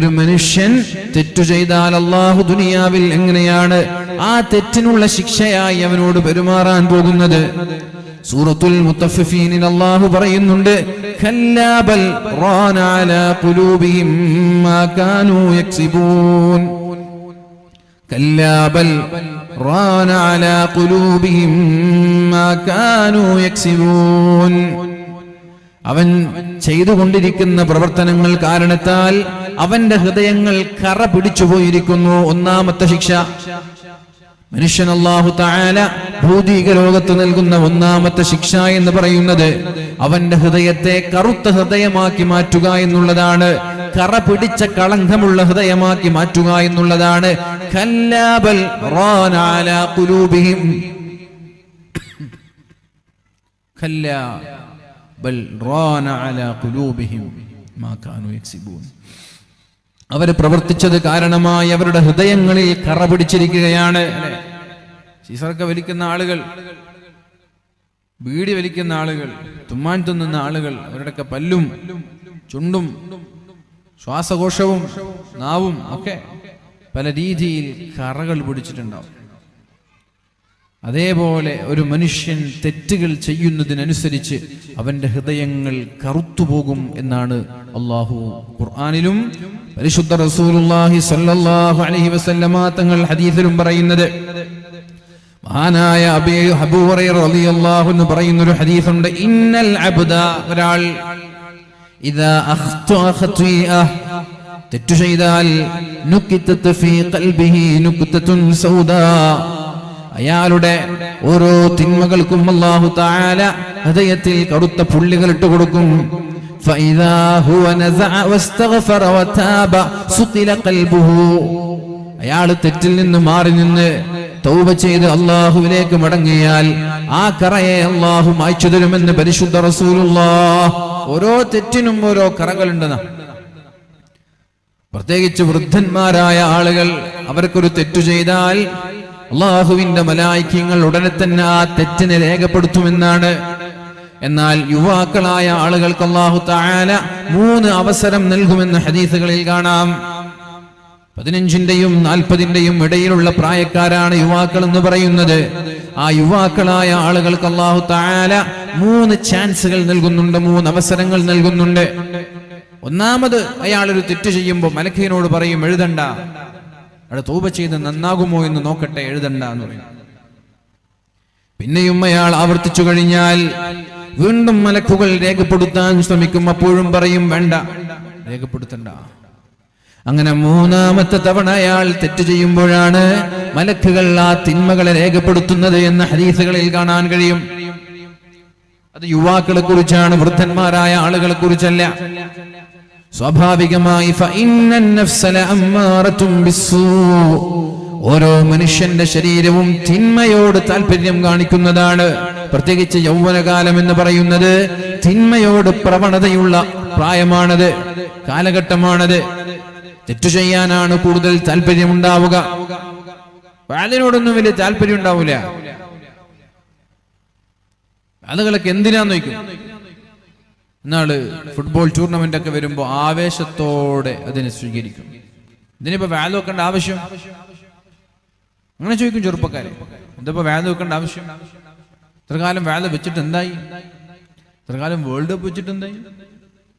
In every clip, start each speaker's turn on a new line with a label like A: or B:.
A: ഒരു മനുഷ്യൻ തെറ്റു ചെയ്താൽ അല്ലാഹു ദുനിയാവിൽ എങ്ങനെയാണ് ആ തെറ്റിനുള്ള ശിക്ഷയായി അവനോട് പെരുമാറാൻ പോകുന്നത്? സൂറത്തുൽ മുത്തഫിഫീനിൽ അല്ലാഹു പറയുന്നുണ്ട്, ഖല്ലാ ബൽ റാന അലാ ഖുലൂബിഹിം മാ കാനൂ യക്സിബൂൻ. ഖല്ലാ ബൽ റാന അലാ ഖുലൂബിഹിം മാ കാനൂ യക്സിബൂൻ. അവൻ ചെയ്തുകൊണ്ടിരിക്കുന്ന പ്രവർത്തനങ്ങൾ കാരണത്താൽ അവന്റെ ഹൃദയങ്ങൾ കറ പിടിച്ചുപോയിരിക്കുന്നു. ഒന്നാമത്തെ ശിക്ഷ മനുഷ്യൻ അല്ലാഹു തആല ഭൗതിക ലോകത്ത് നൽകുന്ന ഒന്നാമത്തെ ശിക്ഷ എന്ന് പറയുന്നത് അവന്റെ ഹൃദയത്തെ കറുത്ത ഹൃദയമാക്കി മാറ്റുക എന്നുള്ളതാണ്. കറ പിടിച്ച കളങ്കമുള്ള ഹൃദയമാക്കി മാറ്റുക എന്നുള്ളതാണ്. ഖല്ലാ ബൽ റാന അലാ ഖുലൂബിഹിം ഖല്ലാ ബൽ റാന അലാ ഖുലൂബിഹിം മാ കാനൂ യക്സിബൂൻ. അവർ പ്രവർത്തിച്ചത് കാരണമായി അവരുടെ ഹൃദയങ്ങളിൽ കറ പിടിച്ചിരിക്കുകയാണ്. സീസറക്ക വലിക്കുന്ന ആളുകൾ, ബീഡി വലിക്കുന്ന ആളുകൾ, തുമ്മാൻ തിന്നുന്ന ആളുകൾ, അവരുടെയൊക്കെ പല്ലും ചുണ്ടും ശ്വാസകോശവും നാവും ഒക്കെ പല രീതിയിൽ കറകൾ പിടിച്ചിട്ടുണ്ടാവും. അതേപോലെ ഒരു മനുഷ്യൻ തെറ്റുകൾ ചെയ്യുന്നതിനനുസരിച്ച് അവന്റെ ഹൃദയങ്ങൾ കറുത്തുപോകും എന്നാണ് അല്ലാഹു ഖുർആനിലും പരിശുദ്ധ റസൂലുള്ളാഹി സ്വല്ലല്ലാഹു അലൈഹി വസല്ലമ തങ്ങൾ ഹദീസിലും പറയുന്നത്. മഹാനായ അബൂ ഹുറൈറ റളിയല്ലാഹു അൻഹു പറയുന്ന ഒരു ഹദീസുണ്ട്, ഇന്നൽ അബ്ദ, ഒരാൾ ഇദാ അഖ്തഅ ഖതീഅ, തെറ്റു ചെയ്താൽ നുകിതത ഫീ ഖൽബിഹി നുക്തത്തുൻ സൗദാ, അയാളുടെ ഓരോ തിന്മകൾക്കും അല്ലാഹു തആല ഹൃദയത്തിൽ കറുത്ത പുള്ളികൾ ഇട്ട് കൊടുക്കും. ഫഇദാ ഹുവ നസഅ വസ്തഗ്ഫറ വതാബ സുഖില ഖൽബുഹു, അയാൾ തെറ്റിൽ നിന്ന് മാറി നിന്ന് തൗബ ചെയ്ത് അല്ലാഹുവിലേക്ക് മടങ്ങിയാൽ ആ കറയെ അല്ലാഹു മായ്ച്ചു തരുമെന്ന് പരിശുദ്ധ റസൂലുള്ളാഹ്. ഓരോ തെറ്റിനും ഓരോ കറകളുണ്ടെന്ന്. പ്രത്യേകിച്ച് വൃദ്ധന്മാരായ ആളുകൾ, അവർക്കൊരു തെറ്റു ചെയ്താൽ അല്ലാഹുവിന്റെ മലായികകൾ ഉടനെ തന്നെ ആ തെറ്റിനെ രേഖപ്പെടുത്തുമെന്നാണ്. എന്നാൽ യുവാക്കളായ ആളുകൾക്ക് അല്ലാഹു തആല 3 അവസരം നൽകുമെന്ന് ഹദീസുകളിൽ കാണാം. 15-ന്റെയും 40-ന്റെയും ഇടയിലുള്ള പ്രായക്കാരാണ് യുവാക്കൾ എന്ന് പറയുന്നത്. ആ യുവാക്കളായ ആളുകൾക്ക് അല്ലാഹു തആല 3 ചാൻസുകൾ നൽകുന്നുണ്ട്, 3 അവസരങ്ങൾ നൽകുന്നുണ്ട്. ഒന്നാമത്, അയാളൊരു തെറ്റ് ചെയ്യുമ്പോൾ മലക്കിനോട് പറയും, എഴുതണ്ട, അവിടെ തൗബ ചെയ്ത് നന്നാകുമോ എന്ന് നോക്കട്ടെ, എഴുതണ്ട എന്ന് പറയും. പിന്നെയും അയാൾ ആവർത്തിച്ചു കഴിഞ്ഞാൽ വീണ്ടും മലക്കുകൾ രേഖപ്പെടുത്താൻ ശ്രമിക്കും. അപ്പോഴും പറയും, വേണ്ട, രേഖപ്പെടുത്തണ്ട. അങ്ങനെ 3-ാമത്തെ തവണ അയാൾ തെറ്റ് ചെയ്യുമ്പോഴാണ് മലക്കുകൾ ആ തിന്മകളെ രേഖപ്പെടുത്തുന്നത് എന്ന് ഹദീസുകളിൽ കാണാൻ കഴിയും. അത് യുവാക്കളെ കുറിച്ചാണ്, വൃദ്ധന്മാരായ ആളുകളെ കുറിച്ചല്ല. സ്വാഭാവികമായി ഓരോ മനുഷ്യന്റെ ശരീരവും തിന്മയോട് താല്പര്യം കാണിക്കുന്നതാണ്. പ്രത്യേകിച്ച് യൗവനകാലം എന്ന് പറയുന്നത് തിന്മയോട് പ്രവണതയുള്ള പ്രായമാണത്, കാലഘട്ടമാണത്. തെറ്റു ചെയ്യാനാണ് കൂടുതൽ താല്പര്യമുണ്ടാവുക. അതിനോടൊന്നും വലിയ താല്പര്യം ഉണ്ടാവില്ല. ആളുകളൊക്കെ എന്തിനാന്ന് ചോദിക്കും. എന്നാള് ഫുട്ബോൾ ടൂർണമെന്റ് ഒക്കെ വരുമ്പോ ആവേശത്തോടെ അതിനെ സ്വീകരിക്കും. ഇതിനിപ്പോ വാല്യൂ വെക്കേണ്ട ആവശ്യം? അങ്ങനെ ചോദിക്കും ചെറുപ്പക്കാരെ. എന്താ വാല്യൂ വെക്കേണ്ട ആവശ്യം? ഇത്രകാലം വാല്യൂ വെച്ചിട്ട് എന്തായി? ഇത്രകാലം വേൾഡ് കപ്പ് വെച്ചിട്ട് എന്തായി?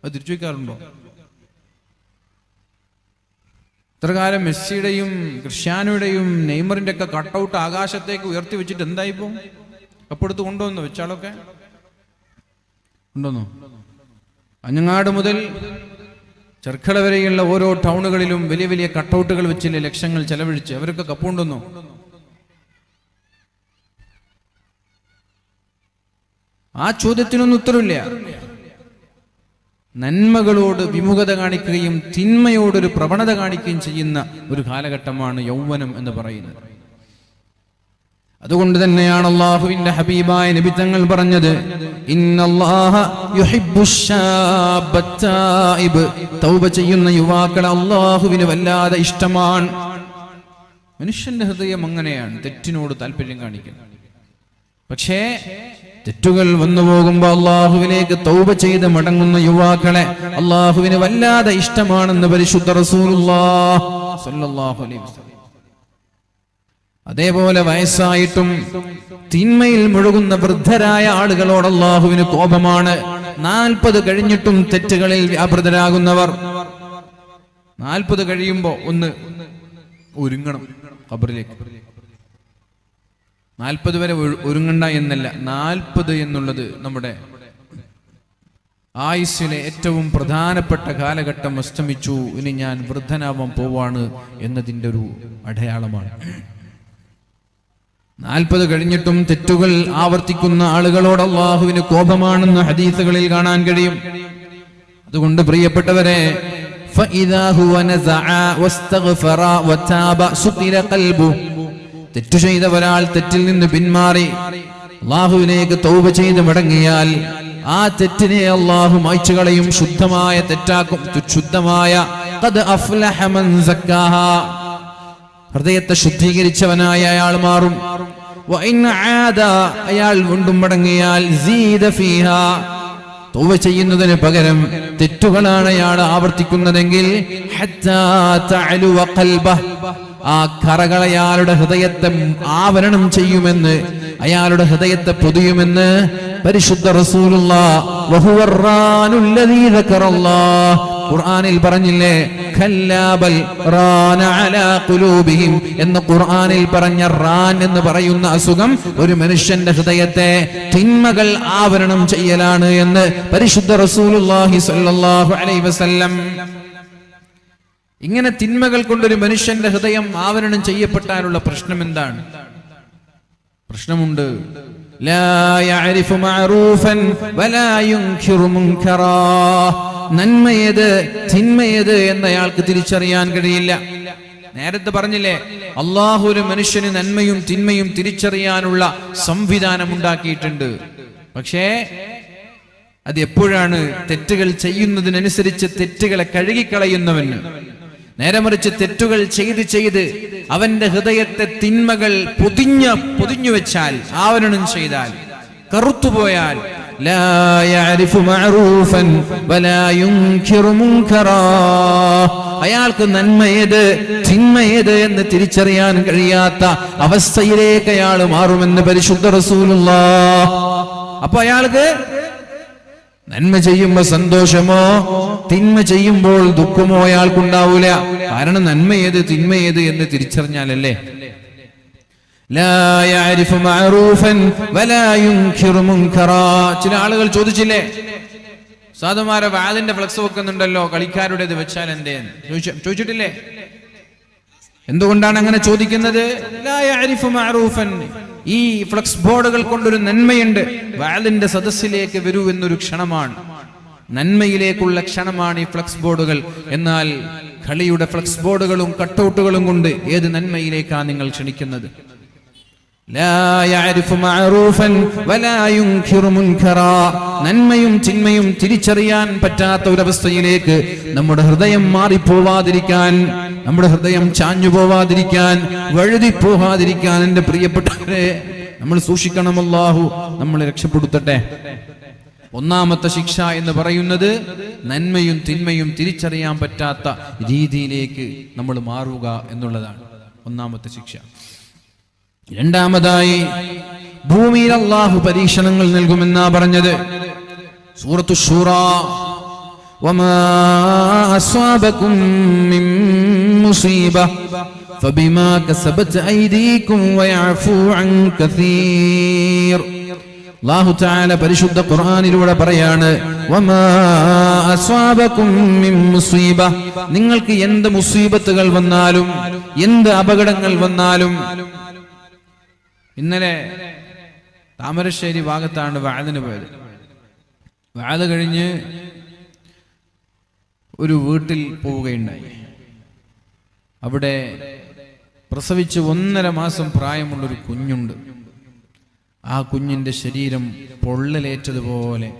A: അത് തിരിച്ചു വയ്ക്കാറുണ്ടോ? ഇത്രകാലം മെസ്സിയുടെയും ക്രിസ്ത്യാനോയുടെയും നെയ്മറിന്റെ ഒക്കെ കട്ടൗട്ട് ആകാശത്തേക്ക് ഉയർത്തി വെച്ചിട്ട് എന്തായിപ്പോ? കപ്പെടുത്ത് കൊണ്ടുവന്നു വെച്ചാളൊക്കെ ഉണ്ടോന്നോ? അഞ്ഞങ്ങാട് മുതൽ ചെർക്കള വരെയുള്ള ഓരോ ടൗണുകളിലും വലിയ വലിയ കട്ടൗട്ടുകൾ വെച്ചില്ലേ ലക്ഷങ്ങൾ ചെലവഴിച്ച് അവരൊക്കെ കപ്പുകൊണ്ടുവന്നു. ആ ചോദ്യത്തിനൊന്നും ഉത്തരവില്ല. നന്മകളോട് വിമുഖത കാണിക്കുകയും തിന്മയോടൊരു പ്രവണത കാണിക്കുകയും ചെയ്യുന്ന ഒരു കാലഘട്ടമാണ് യൗവനം എന്ന് പറയുന്നത്. അതുകൊണ്ട് തന്നെയാണ് അല്ലാഹുവിന്റെ ഹബീബായ നബി തങ്ങൾ പറഞ്ഞത്, ഇന്നല്ലാഹ യുഹിബ്ബുശ്ശാബ തായിബ്, തൗബ ചെയ്യുന്ന യുവാക്കളെ അല്ലാഹുവിന് വല്ലാതെ ഇഷ്ടമാണ്. മനുഷ്യന്റെ ഹൃദയം അങ്ങനെയാണ്, തെറ്റിനോട് താല്പര്യം കാണിക്കുന്നത്. പക്ഷേ തെറ്റുകൾ വന്നു പോകുമ്പോൾ അള്ളാഹുവിലേക്ക് തൗബ ചെയ്ത് മടങ്ങുന്ന യുവാക്കളെ അള്ളാഹുവിന് വല്ലാതെ ഇഷ്ടമാണെന്ന് പരിശുദ്ധ റസൂലുള്ളാഹി സ്വല്ലല്ലാഹു അലൈഹി വസല്ലം. അതേപോലെ വയസ്സായിട്ടും തിന്മയിൽ മുഴുകുന്ന വൃദ്ധരായ ആളുകളോട് അള്ളാഹുവിന് കോപമാണ്. 40 കഴിഞ്ഞിട്ടും തെറ്റുകളിൽ വ്യാപൃതരാകുന്നവർ. 40 കഴിയുമ്പോ ഒന്ന് ഒരുങ്ങണം ഖബറിലേക്ക്. 40 വരെ ഒരുങ്ങണ്ട എന്നല്ല, 40 എന്നുള്ളത് നമ്മുടെ ആയുസ്സിലെ ഏറ്റവും പ്രധാനപ്പെട്ട കാലഘട്ടം അസ്തമിച്ചു, ഇനി ഞാൻ വൃദ്ധനാവാൻ പോവാണ് എന്നതിൻ്റെ ഒരു അടയാളമാണ്. 40 കഴിഞ്ഞിട്ടും തെറ്റുകൾ ആവർത്തിക്കുന്ന ആളുകളോട് അള്ളാഹുവിന് കോപമാണെന്ന് ഹദീസുകളിൽ കാണാൻ കഴിയും. അതുകൊണ്ട് പ്രിയപ്പെട്ടവരെ, തെറ്റു ചെയ്ത ഒരാൾ തെറ്റിൽ നിന്ന് പിന്മാറി അള്ളാഹുവിലേക്ക് തൗബ ചെയ്ത് മടങ്ങിയാൽ ആ തെറ്റിനെ അള്ളാഹു മായ്ച്ചു കളയും, ശുദ്ധമായ തെറ്റാക്കും. ശുദ്ധമായ ഖദ് അഫ്ലഹ മൻ സക്കാഹാ, ഹൃദയത്തെ ശുദ്ധീകരിച്ചവനായ അയാൾ മാറും. അയാൾ വീണ്ടും മടങ്ങിയാൽ തൗബ ചെയ്യുന്നതിന് പകരം തെറ്റുകളാണ് അയാൾ ആവർത്തിക്കുന്നതെങ്കിൽ ആ കറകൾ അയാളുടെ ഹൃദയത്തെ ആവരണം ചെയ്യുമെന്ന്, അയാളുടെ ഹൃദയത്തെ പൊതിയുമെന്ന് പരിശുദ്ധ റസൂലുള്ളാഹി ഖുർആനിൽ പറഞ്ഞില്ലേ? ഖല്ലാബൽ റാന അലാ ഖുലൂബിഹിം എന്ന് ഖുർആനിൽ പറഞ്ഞ റാൻ എന്ന് പറയുന്ന അസുഖം ഒരു മനുഷ്യന്റെ ഹൃദയത്തെ തിന്മകൾ ആവരണം ചെയ്യലാണ് എന്ന് പരിശുദ്ധ റസൂലുള്ളാഹി സ്വല്ലല്ലാഹു അലൈഹി വസല്ലം. ഇങ്ങനെ തിന്മകൾ കൊണ്ടൊരു മനുഷ്യന്റെ ഹൃദയം ആവരണം ചെയ്യപ്പെട്ടാലുള്ള പ്രശ്നം എന്താണ്? പ്രശ്നമുണ്ട്. ലാ യഅരിഫു മഅറൂഫൻ വലാ യുൻകിറു മുൻകറാ, നന്മയേത് തിന്മയേത് എന്നയാൾക്ക് തിരിച്ചറിയാൻ കഴിയില്ല. നേരത്തെ പറഞ്ഞില്ലേ, അള്ളാഹു ഒരു മനുഷ്യന് നന്മയും തിന്മയും തിരിച്ചറിയാനുള്ള സംവിധാനം ഉണ്ടാക്കിയിട്ടുണ്ട്. പക്ഷേ അത് എപ്പോഴാണ്? തെറ്റുകൾ ചെയ്യുന്നതിനനുസരിച്ച് തെറ്റുകളെ കഴുകിക്കളയുന്നവന്. നേരെ മറിച്ച് തെറ്റുകൾ ചെയ്ത് ചെയ്ത് അവന്റെ ഹൃദയത്തെ തിന്മകൾ പൊതിഞ്ഞു വെച്ചാൽ, ആവരണം ചെയ്താൽ, കറുത്തുപോയാൽ, ലാ യഅരിഫു മഅറൂഫൻ വലാ യുൻകിറു മുൻകറാ, അയാൾക്ക് നന്മയേത് തിന്മയേത് എന്ന് തിരിച്ചറിയാൻ കഴിയാത്ത അവസ്ഥയിലേക്ക് അയാൾ മാറുമെന്ന് പരിശുദ്ധ റസൂലുള്ളാഹി. അപ്പൊ അയാൾക്ക് നന്മ ചെയ്യുമ്പോ സന്തോഷമോ തിന്മ ചെയ്യുമ്പോൾ ദുഃഖമോ അയാൾക്കുണ്ടാവൂല. കാരണം നന്മയേത് തിന്മയേത് എന്ന് തിരിച്ചറിഞ്ഞാലല്ലേ. ലാ യഅരിഫു മഅറൂഫൻ വലാ യുൻകിറു മുൻകറാ. ചില ആളുകൾ ചോദിച്ചില്ലേ, സാധുമാരെ വാദിന്റെ ഫ്ലക്സ് വെക്കുന്നുണ്ടല്ലോ, കളിക്കാരുടേത് വെച്ചാൽ എന്തേന്ന് ചോദിച്ചിട്ടില്ലേ? എന്തുകൊണ്ടാണ് അങ്ങനെ ചോദിക്കുന്നത്? ലാ യഅരിഫു മഅറൂഫൻ, ഈ ഫ്ലക്സ് ബോർഡുകൾ കൊണ്ടൊരു നന്മയുണ്ട്. വാദിന്റെ സദസ്സിലേക്ക് വരൂ എന്നൊരു ക്ഷണമാണ്, നന്മയിലേക്കുള്ള ക്ഷണമാണ് ഈ ഫ്ലക്സ് ബോർഡുകൾ. എന്നാൽ കളിയുടെ ഫ്ലക്സ് ബോർഡുകളും കട്ടൗട്ടുകളും കൊണ്ട് ഏത് നന്മയിലേക്കാണ് നിങ്ങൾ ക്ഷണിക്കുന്നത്? ലാ യഅരിഫു മഅറൂഫൻ വലാ യുൻകിറു മുൻകറാ, നന്മയും തിന്മയും തിരിച്ചറിയാൻ പറ്റാത്ത ഒരവസ്ഥയിലേക്ക് നമ്മുടെ ഹൃദയം മാറിപ്പോവാതിരിക്കാൻ, നമ്മുടെ ഹൃദയം ചാഞ്ഞു പോവാതിരിക്കാൻ, വഴുതി പോവാതിരിക്കാൻ എന്റെ പ്രിയപ്പെട്ടവരെ നമ്മൾ സൂക്ഷിക്കണം. അല്ലാഹു നമ്മളെ രക്ഷപ്പെടുത്തട്ടെ. ഒന്നാമത്തെ ശിക്ഷ എന്ന് പറയുന്നത് നന്മയും തിന്മയും തിരിച്ചറിയാൻ പറ്റാത്ത രീതിയിലേക്ക് നമ്മൾ മാറുക എന്നുള്ളതാണ് ഒന്നാമത്തെ ശിക്ഷ. രണ്ടാമതായി, ഭൂമിയിൽ അല്ലാഹു പരീക്ഷണങ്ങൾ നൽകുമെന്നാ പറഞ്ഞത്. സൂറത്തു ശൂറ, വമാ അസ്വാബകും മിൻ മുസീബ ഫബിമാ കസബത് ഐദീകും വയഅഫു അൻ കസീർ. അല്ലാഹു തആല പരിശുദ്ധ ഖുർആനിലൂടെ പറയാണ്, വമാ അസ്വാബകും മിൻ മുസീബ, നിങ്ങൾക്ക് എന്ത് മുസീബത്തുകൾ വന്നാലും എന്ത് അപകടങ്ങൾ വന്നാലും. ഇന്നലെ താമരശ്ശേരി ഭാഗത്താണ് വാഅദിന് പോയത്. വാഅദ് കഴിഞ്ഞ് ഒരു വീട്ടിൽ പോവുകയുണ്ടായി. അവിടെ പ്രസവിച്ച് 1.5 മാസം പ്രായമുള്ളൊരു കുഞ്ഞുണ്ട്. ആ കുഞ്ഞിന്റെ ശരീരം പൊള്ളലേറ്റതുപോലെ,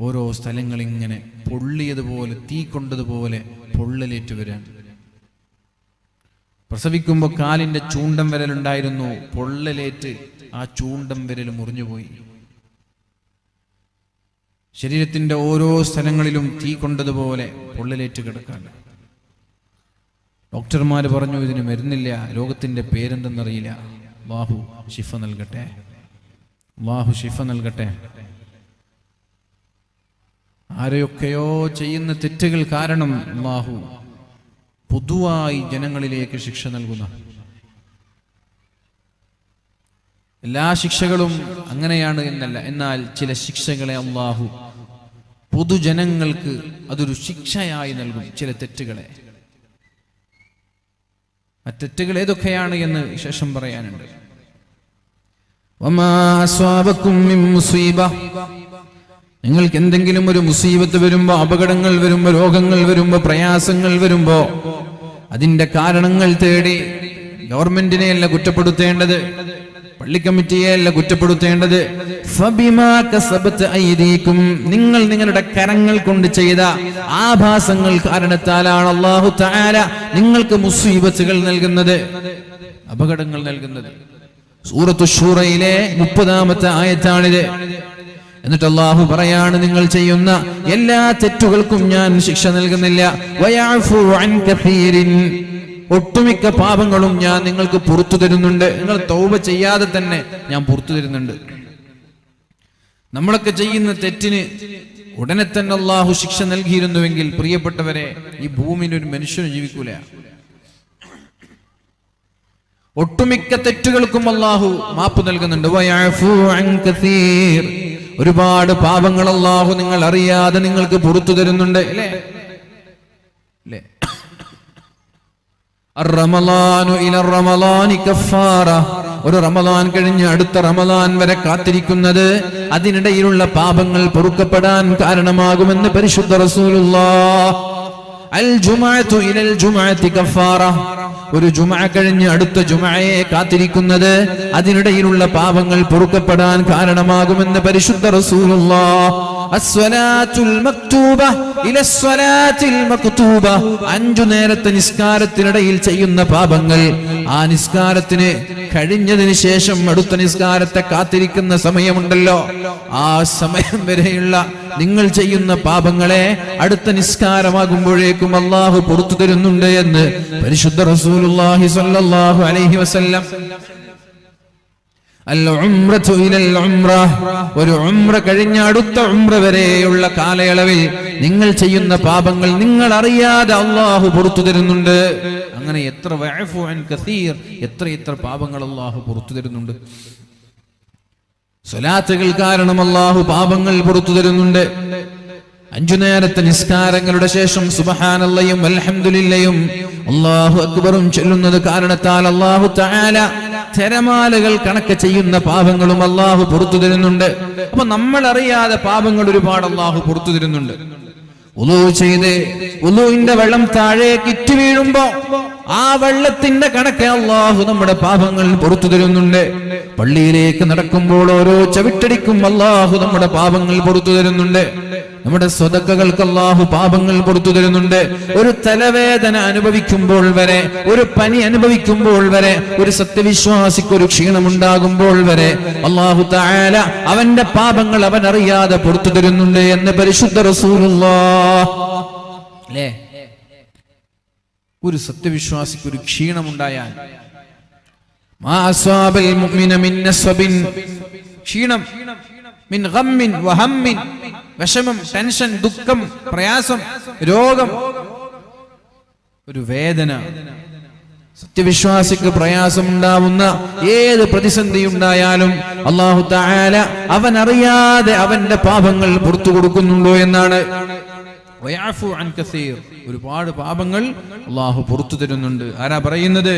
A: ഓരോ സ്ഥലങ്ങളിങ്ങനെ പൊള്ളിയതുപോലെ, തീ കൊണ്ടതുപോലെ പൊള്ളലേറ്റ് വരാൻ. പ്രസവിക്കുമ്പോൾ കാലിന്റെ ചൂണ്ടം വിരലുണ്ടായിരുന്നു, പൊള്ളലേറ്റ് ആ ചൂണ്ടം വിരൽ മുറിഞ്ഞുപോയി. ശരീരത്തിന്റെ ഓരോ സ്ഥലങ്ങളിലും തീ കൊണ്ടതുപോലെ പൊള്ളലേറ്റ് കിടക്കാണ്. ഡോക്ടർമാർ പറഞ്ഞു ഇതിന് മരുന്നില്ല, രോഗത്തിന്റെ പേരെന്തെന്നറിയില്ല. അല്ലാഹു ശിഫ നൽകട്ടെ, അല്ലാഹു ശിഫ നൽകട്ടെ. ആരെയൊക്കെയോ ചെയ്യുന്ന തെറ്റുകൾ കാരണം അല്ലാഹു പൊതുവായി ജനങ്ങളിലേക്ക് ശിക്ഷ നൽകുന്ന എല്ലാ ശിക്ഷകളും അങ്ങനെയാണ് എന്നല്ല, എന്നാൽ ചില ശിക്ഷകളെ അല്ലാഹു പൊതുജനങ്ങൾക്ക് അതൊരു ശിക്ഷയായി നൽകും. ചില തെറ്റുകളെ, ആ തെറ്റുകൾ ഏതൊക്കെയാണ് എന്ന് ശേഷം പറയാനുണ്ട്. വമാ അസ്വാബകും മിൻ മുസീബ, നിങ്ങൾക്ക് എന്തെങ്കിലും ഒരു മുസീബത്ത് വരുമ്പോ, അപകടങ്ങൾ വരുമ്പോ, രോഗങ്ങൾ വരുമ്പോ, പ്രയാസങ്ങൾ വരുമ്പോ അതിന്റെ കാരണങ്ങൾ തേടി ഗവൺമെന്റിനെയല്ല കുറ്റപ്പെടുത്തേണ്ടത്, പള്ളി കമ്മിറ്റിയെയല്ല കുറ്റപ്പെടുത്തേണ്ടത്. ഫബിമാ കസബത് അയ്ദീകും, നിങ്ങൾ നിങ്ങളുടെ കരങ്ങൾ കൊണ്ട് ചെയ്ത ആഭാസങ്ങൾ കാരണത്താലാണ് അല്ലാഹു തആല നിങ്ങൾക്ക് മുസീബത്തുകൾ നൽകുന്നത്, അപകടങ്ങൾ നൽകുന്നത്. സൂറത്തു ശൂറയിലെ 30-ാമത്തെ ആയത്താണിത്. എന്നിട്ട് അല്ലാഹു പറയാണ്, നിങ്ങൾ ചെയ്യുന്ന എല്ലാ തെറ്റുകൾക്കും ഞാൻ ശിക്ഷ നൽകുന്നില്ല. വയഅഫു അൻ കസീരിൻ, ഒട്ടുമിക്ക പാപങ്ങളും ഞാൻ നിങ്ങൾക്ക് പുറത്തു തരുന്നുണ്ട്. നിങ്ങൾ തൗബ ചെയ്യാതെ തന്നെ ഞാൻ പുറത്തു തരുന്നുണ്ട്. നമ്മളൊക്കെ ചെയ്യുന്ന തെറ്റിന് ഉടനെ തന്നെ അല്ലാഹു ശിക്ഷ നൽകിയിരുന്നുവെങ്കിൽ പ്രിയപ്പെട്ടവരെ, ഈ ഭൂമിയിൽ ഒരു മനുഷ്യനും ജീവിക്കൂല. ഒട്ടുമിക്ക തെറ്റുകൾക്കും അല്ലാഹു മാപ്പ് നൽകുന്നുണ്ട്. വയഅഫു അൻ കസീർ, ഒരുപാട് പാപങ്ങൾ അല്ലാഹു നിങ്ങൾ അറിയാതെ നിങ്ങൾക്ക് പുറത്തു തരുന്നുണ്ട്. അല്ലേ അല്ലേ? അർ-റമളാനു ഇല റമളാനി കഫാറ, ഒരു റമളാൻ കഴിഞ്ഞ് അടുത്ത റമളാൻ വരെ കാത്തിരിക്കുന്നത് അതിനിടയിലുള്ള പാപങ്ങൾ പൊറുക്കപ്പെടാൻ കാരണമാകുമെന്ന് പരിശുദ്ധ റസൂലുള്ളാഹ്. അൽ ജുമഅതു ഇലൽ ജുമഅതി കഫാറ, ഒരു ജുമഅ കഴിഞ്ഞ് അടുത്ത ജുമഅയെ കാത്തിരിക്കുന്നത് അതിനിടയിലുള്ള പാപങ്ങൾ പൊറുക്കപ്പെടാൻ കാരണമാകുമെന്ന് പരിശുദ്ധ റസൂലുള്ളാഹ്. അസ്സലാത്തുൽ മക്തൂബ ഇലസ്സലാത്തിൽ മക്തൂബ, 5 നേരത്തെ നിസ്കാരത്തിനിടയിൽ ചെയ്യുന്ന പാപങ്ങൾ, ആ നിസ്കാരത്തിന് കഴിഞ്ഞതിന് ശേഷം അടുത്ത നിസ്കാരത്തെ കാത്തിരിക്കുന്ന സമയമുണ്ടല്ലോ, ആ സമയം വരെയുള്ള നിങ്ങൾ ചെയ്യുന്ന പാപങ്ങളെ അടുത്ത നിസ്കാരമാകുമ്പോഴേക്കും അല്ലാഹു പുറത്തു തരുന്നുണ്ട് എന്ന് പരിശുദ്ധ റസൂലുള്ളാഹി സ്വല്ലല്ലാഹു അലൈഹി വസല്ലം. അൽ-ഉംറതു ഇലൽ ഉംറ, ഒരു ഉംറ കഴിഞ്ഞ അടുത്ത ഉംറ വരെയുള്ള കാലയളവിൽ നിങ്ങൾ ചെയ്യുന്ന പാപങ്ങൾ നിങ്ങൾ അറിയാതെ അല്ലാഹു പുറത്തു തരുന്നുണ്ട്. അങ്ങനെ എത്ര വഅഫു അൻ കസീർ, എത്ര പാപങ്ങൾ അല്ലാഹു പുറത്തു തരുന്നുണ്ട്. സ്വലാത്തുകൾ കാരണം അല്ലാഹു പാപങ്ങൾ പുറത്തു തരുന്നുണ്ട്. 5 നേരത്തെ നിസ്കാരങ്ങളുടെ ശേഷം സുബ്ഹാനല്ലാഹും അൽഹംദുലില്ലയും അല്ലാഹു അക്ബറും ചൊല്ലുന്നത് കാരണത്താൽ അല്ലാഹു തആല തിരമാലകൾ കണക്ക് ചെയ്യുന്ന പാപങ്ങളും അല്ലാഹു പുറത്തു തരുന്നുണ്ട്. അപ്പൊ നമ്മൾ അറിയാതെ പാപങ്ങൾ ഒരുപാട് അല്ലാഹു പുറത്തു തരുന്നുണ്ട്. വുളൂ ചെയ്ത് വുളൂവിന്റെ വെള്ളം താഴേക്ക് ഇറ്റു വീഴുമ്പോ ആ വെള്ളത്തിന്റെ കണക്ക് അല്ലാഹു നമ്മുടെ പാപങ്ങൾ പുറത്തു തരുന്നുണ്ട്. പള്ളിയിലേക്ക് നടക്കുമ്പോൾ ഓരോ ചവിട്ടടിക്കും അല്ലാഹു നമ്മുടെ പാപങ്ങൾ പുറത്തു തരുന്നുണ്ട്. നമ്മുടെ സ്വതക്കകൾക്ക് അല്ലാഹു പാപങ്ങൾ പുറത്തു തരുന്നുണ്ട്. ഒരു തലവേദന അനുഭവിക്കുമ്പോൾ വരെ, ഒരു പനി അനുഭവിക്കുമ്പോൾ വരെ, ഒരു സത്യവിശ്വാസിക്ക് ഒരു ക്ഷീണമുണ്ടാകുമ്പോൾ വരെ അല്ലാഹു തആല അവന്റെ പാപങ്ങൾ അവൻ അറിയാതെ പുറത്തു തരുന്നുണ്ട് എന്ന് പരിശുദ്ധ റസൂലുള്ളാഹ്. അല്ലേ? ഒരു സത്യവിശ്വാസിക്ക് ഒരു ക്ഷീണമുണ്ടായാൽ, മാ അസ്വാബൽ മുഅ്മിന മിൻ നസ്ബിൻ, ക്ഷീണം, മിൻ ഗമ്മിൻ വഹമ്മിൻ, വിഷമം, ടെൻഷൻ, ദുഃഖം, പ്രയാസം, രോഗം, ഒരു വേദന. സത്യവിശ്വാസിക്ക് പ്രയാസമുണ്ടാവുന്ന ഏത് പ്രതിസന്ധി ഉണ്ടായാലും അല്ലാഹു തആല അവൻ അറിയാതെ അവന്റെ പാപങ്ങൾ പുറത്തു കൊടുക്കുന്നുണ്ടോ എന്നാണ്. വയഅഫു അൻ കസീർ, ഒരുപാട് പാപങ്ങൾ അല്ലാഹു പുറത്തു തരുന്നുണ്ട്. ആരാ പറയുന്നത്?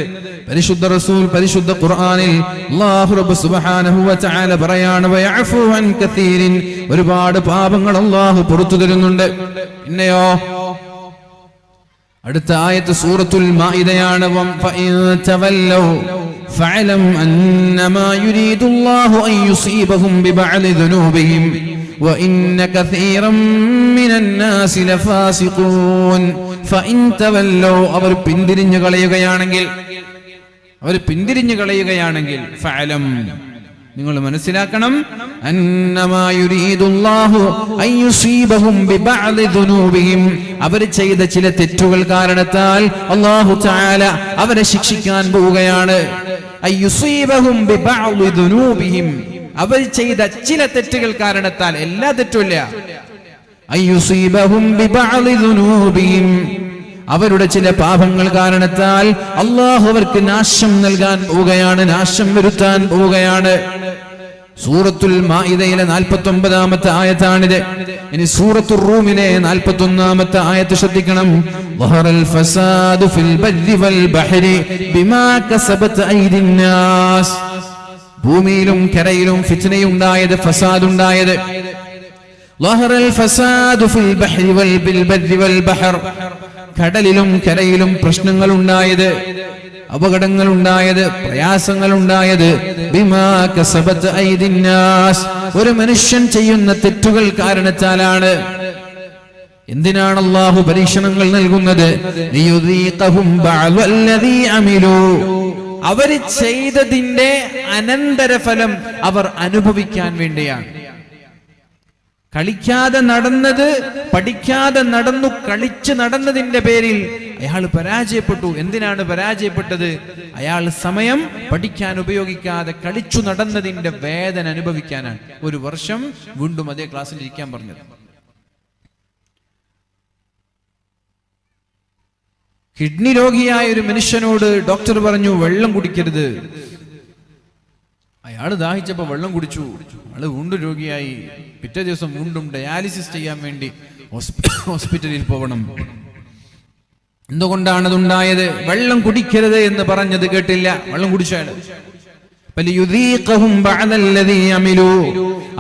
A: പരിശുദ്ധ റസൂൽ, പരിശുദ്ധ ഖുർആനിൽ അല്ലാഹു റബ്ബ് സുബ്ഹാനഹു വ തആല പറയാണ്, വയഅഫു അൻ കസീരിൻ, ഒരുപാട് പാപങ്ങൾ അല്ലാഹു പുറത്തു തരുന്നുണ്ട്. പിന്നെയോ അടുത്ത ആയത്ത് സൂറത്തുൽ മാഇദയാണ്. ഫഇൻ തവല്ലൗ ഫഅലം അന്നമാ യുരീദുല്ലാഹു അൻ യുസീബഹും ബിബഅദി ദുനൂബിഹിം വഇന്ന കസീറൻ മിനൻ നാസി ലഫാസിഖൂൻ. ഫഇൻ തവല്ലൗ, അവർ പിന്തിരിഞ്ഞു കളയുകയാണെങ്കിൽ, ഫഅലം, നിങ്ങൾ മനസ്സിലാക്കണം, അന്നമാ യുരീദുല്ലാഹു അൻ യുസീബഹും ബിബഅദി ദുനൂബിഹിം, അവർ ചെയ്ത ചില തെറ്റുകൾ കാരണത്താൽ അല്ലാഹു തആല അവരെ ശിക്ഷിക്കാൻ പോവുകയാണ്. അൻ യുസീബഹും ബിബഅദി ദുനൂബിഹിം, അവർ ചെയ്ത ചില തെറ്റുകൾ കാരണത്താൽ, എല്ലാ തെറ്റുമില്ല. അൻ യുസീബഹും ബിബഅദി ദുനൂബിഹിം, അവരുടെ ചില പാപങ്ങൾ കാരണത്താൽ അല്ലാഹു അവർക്ക് നാശം നൽകാൻ പോവുകയാണ്, നാശം വരുത്താൻ പോവുകയാണ്. സൂറത്തുൽ മാഇദയിലെ 49-ാമത്തെ ആയത്താണിത്. ഇനി സൂറത്തുർ റൂമിലെ 41-ാമത്തെ ആയത്ത് ശ്രദ്ധിക്കണം. വഹറൽ ഫസാദു ഫിൽ ബർരി വൽ ബഹരി ബിമാ കസബത് ഐദിൻ നാസ്, ഭൂമിയിലും കരയിലും ഫിത്നയുണ്ടായത്, ഫസാദുണ്ടായത്. വഹറൽ ഫസാദു ഫിൽ ബഹരി വൽ ബർരി വൽ ബഹർ, കടലിലും കരയിലും പ്രശ്നങ്ങൾ ഉണ്ടായത്, അപകടങ്ങൾ ഉണ്ടായത്, പ്രയാസങ്ങൾ ഉണ്ടായത്. ബിമാ കസബത് ഐദിൻ നാസ്, ഒരു മനുഷ്യൻ ചെയ്യുന്ന തെറ്റുകൾ കാരണത്താലാണ്. എന്തിനാണ് അല്ലാഹു പരീക്ഷണങ്ങൾ നൽകുന്നത്? ലിയുദീഖഹും ബഅദല്ലദീ അമിലൂ, അവർ ചെയ്തതിന്റെ അനന്തരഫലം അവർ അനുഭവിക്കാൻ വേണ്ടിയാണ്. കളിക്കാതെ നടന്നത്, പഠിക്കാതെ നടന്നു, കളിച്ച് നടന്നതിന്റെ പേരിൽ അയാൾ പരാജയപ്പെട്ടു. എന്തിനാണ് പരാജയപ്പെട്ടത്? അയാൾ സമയം പഠിക്കാൻ ഉപയോഗിക്കാതെ കളിച്ചു നടന്നതിന്റെ വേദന അനുഭവിക്കാനാണ്. ഒരു വർഷം വീണ്ടും അതേ ക്ലാസ്സിൽ ഇരിക്കാൻ പറഞ്ഞത്. കിഡ്നി രോഗിയായ ഒരു മനുഷ്യനോട് ഡോക്ടർ പറഞ്ഞു വെള്ളം കുടിക്കരുത്. അയാൾ ദാഹിച്ചപ്പോ വെള്ളം കുടിച്ചു. അയാള് വീണ്ടും രോഗിയായി. പിറ്റേ ദിവസം വീണ്ടും ഡയാലിസിസ് ചെയ്യാൻ വേണ്ടി ഹോസ്പിറ്റലിൽ പോകണം. എന്തുകൊണ്ടാണ് അതുണ്ടായത്? വെള്ളം കുടിക്കരുത് എന്ന് പറഞ്ഞത് കേട്ടില്ല, വെള്ളം കുടിച്ചാണ്.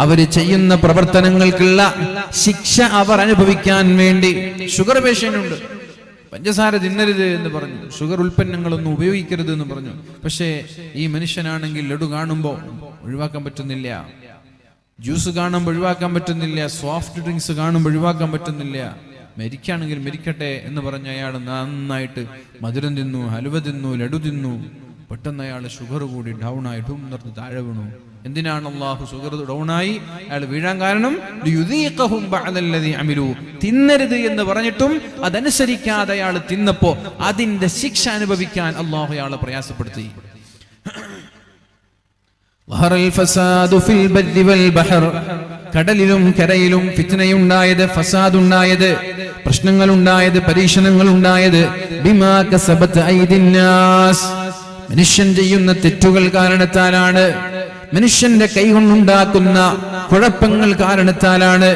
A: അവര് ചെയ്യുന്ന പ്രവർത്തനങ്ങൾക്കുള്ള ശിക്ഷ അവർ അനുഭവിക്കാൻ വേണ്ടി. ഷുഗർ പേഷ്യന്റ് ഉണ്ട്, പഞ്ചസാര തിന്നരുത് എന്ന് പറഞ്ഞു, ഷുഗർ ഉൽപ്പന്നങ്ങളൊന്നും ഉപയോഗിക്കരുത് എന്ന് പറഞ്ഞു. പക്ഷേ ഈ മനുഷ്യനാണെങ്കിൽ ലഡു കാണുമ്പോൾ ഒഴിവാക്കാൻ പറ്റുന്നില്ല, ജ്യൂസ് കാണുമ്പോൾ ഒഴിവാക്കാൻ പറ്റുന്നില്ല, സോഫ്റ്റ് ഡ്രിങ്ക്സ് കാണുമ്പോൾ ഒഴിവാക്കാൻ പറ്റുന്നില്ല. മരിക്കാണെങ്കിൽ മരിക്കട്ടെ എന്ന് പറഞ്ഞ അയാൾ നന്നായിട്ട് മധുരം തിന്നു, ഹലുവ തിന്നു, ലഡു തിന്നു. പെട്ടെന്ന് അയാൾ ഷുഗർ കൂടി ഡൗൺ ആയി നിർത്തി താഴെ വീണു. എന്തിനാണ് അള്ളാഹു ഷുഗർ ഡൗൺ ആയി അയാൾ വീഴാൻ കാരണം? തിന്നരുത് എന്ന് പറഞ്ഞിട്ടും അതനുസരിക്കാതെ അയാൾ തിന്നപ്പോ അതിന്റെ ശിക്ഷ അനുഭവിക്കാൻ അള്ളാഹു അയാളെ പ്രയാസപ്പെടുത്തി. കടലിലും കരയിലും ഫിത്നയുണ്ടായത്, ഫസാദുണ്ടായത്, പ്രശ്നങ്ങളുണ്ടായത്, പരീക്ഷണങ്ങൾ ഉണ്ടായത്. ബിമാ കസബത് ഐദിൻ നാസ്, മനുഷ്യൻ ചെയ്യുന്ന തെറ്റുകൾ കാരണത്താലാണ്, മനുഷ്യന്റെ കൈകൊണ്ടുണ്ടാക്കുന്ന കുഴപ്പങ്ങൾ കാരണത്താലാണ്.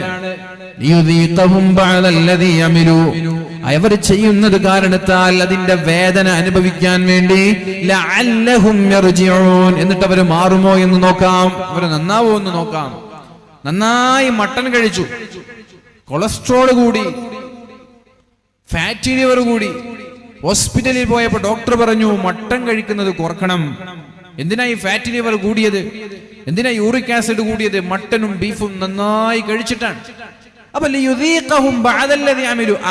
A: അവർ ചെയ്യുന്നത് കാരണത്താൽ അതിന്റെ വേദന അനുഭവിക്കാൻ വേണ്ടി. എന്നിട്ട് അവർ മാറുമോ എന്ന് നോക്കാം, അവർ നന്നാവോ എന്ന് നോക്കാം. നന്നായി മട്ടൻ കഴിച്ചു, കൊളസ്ട്രോൾ കൂടി, ഫാറ്റി ലിവർ കൂടി. ഹോസ്പിറ്റലിൽ പോയപ്പോൾ ഡോക്ടർ പറഞ്ഞു മട്ടൻ കഴിക്കുന്നത് കുറക്കണം. എന്തിനാ ഈ ഫാറ്റി ലിവർ കൂടിയത്? എന്തിനാ യൂറിക് ആസിഡ് കൂടിയത്? മട്ടനും ബീഫും നന്നായി കഴിച്ചിട്ടാണ്. അപ്പൊ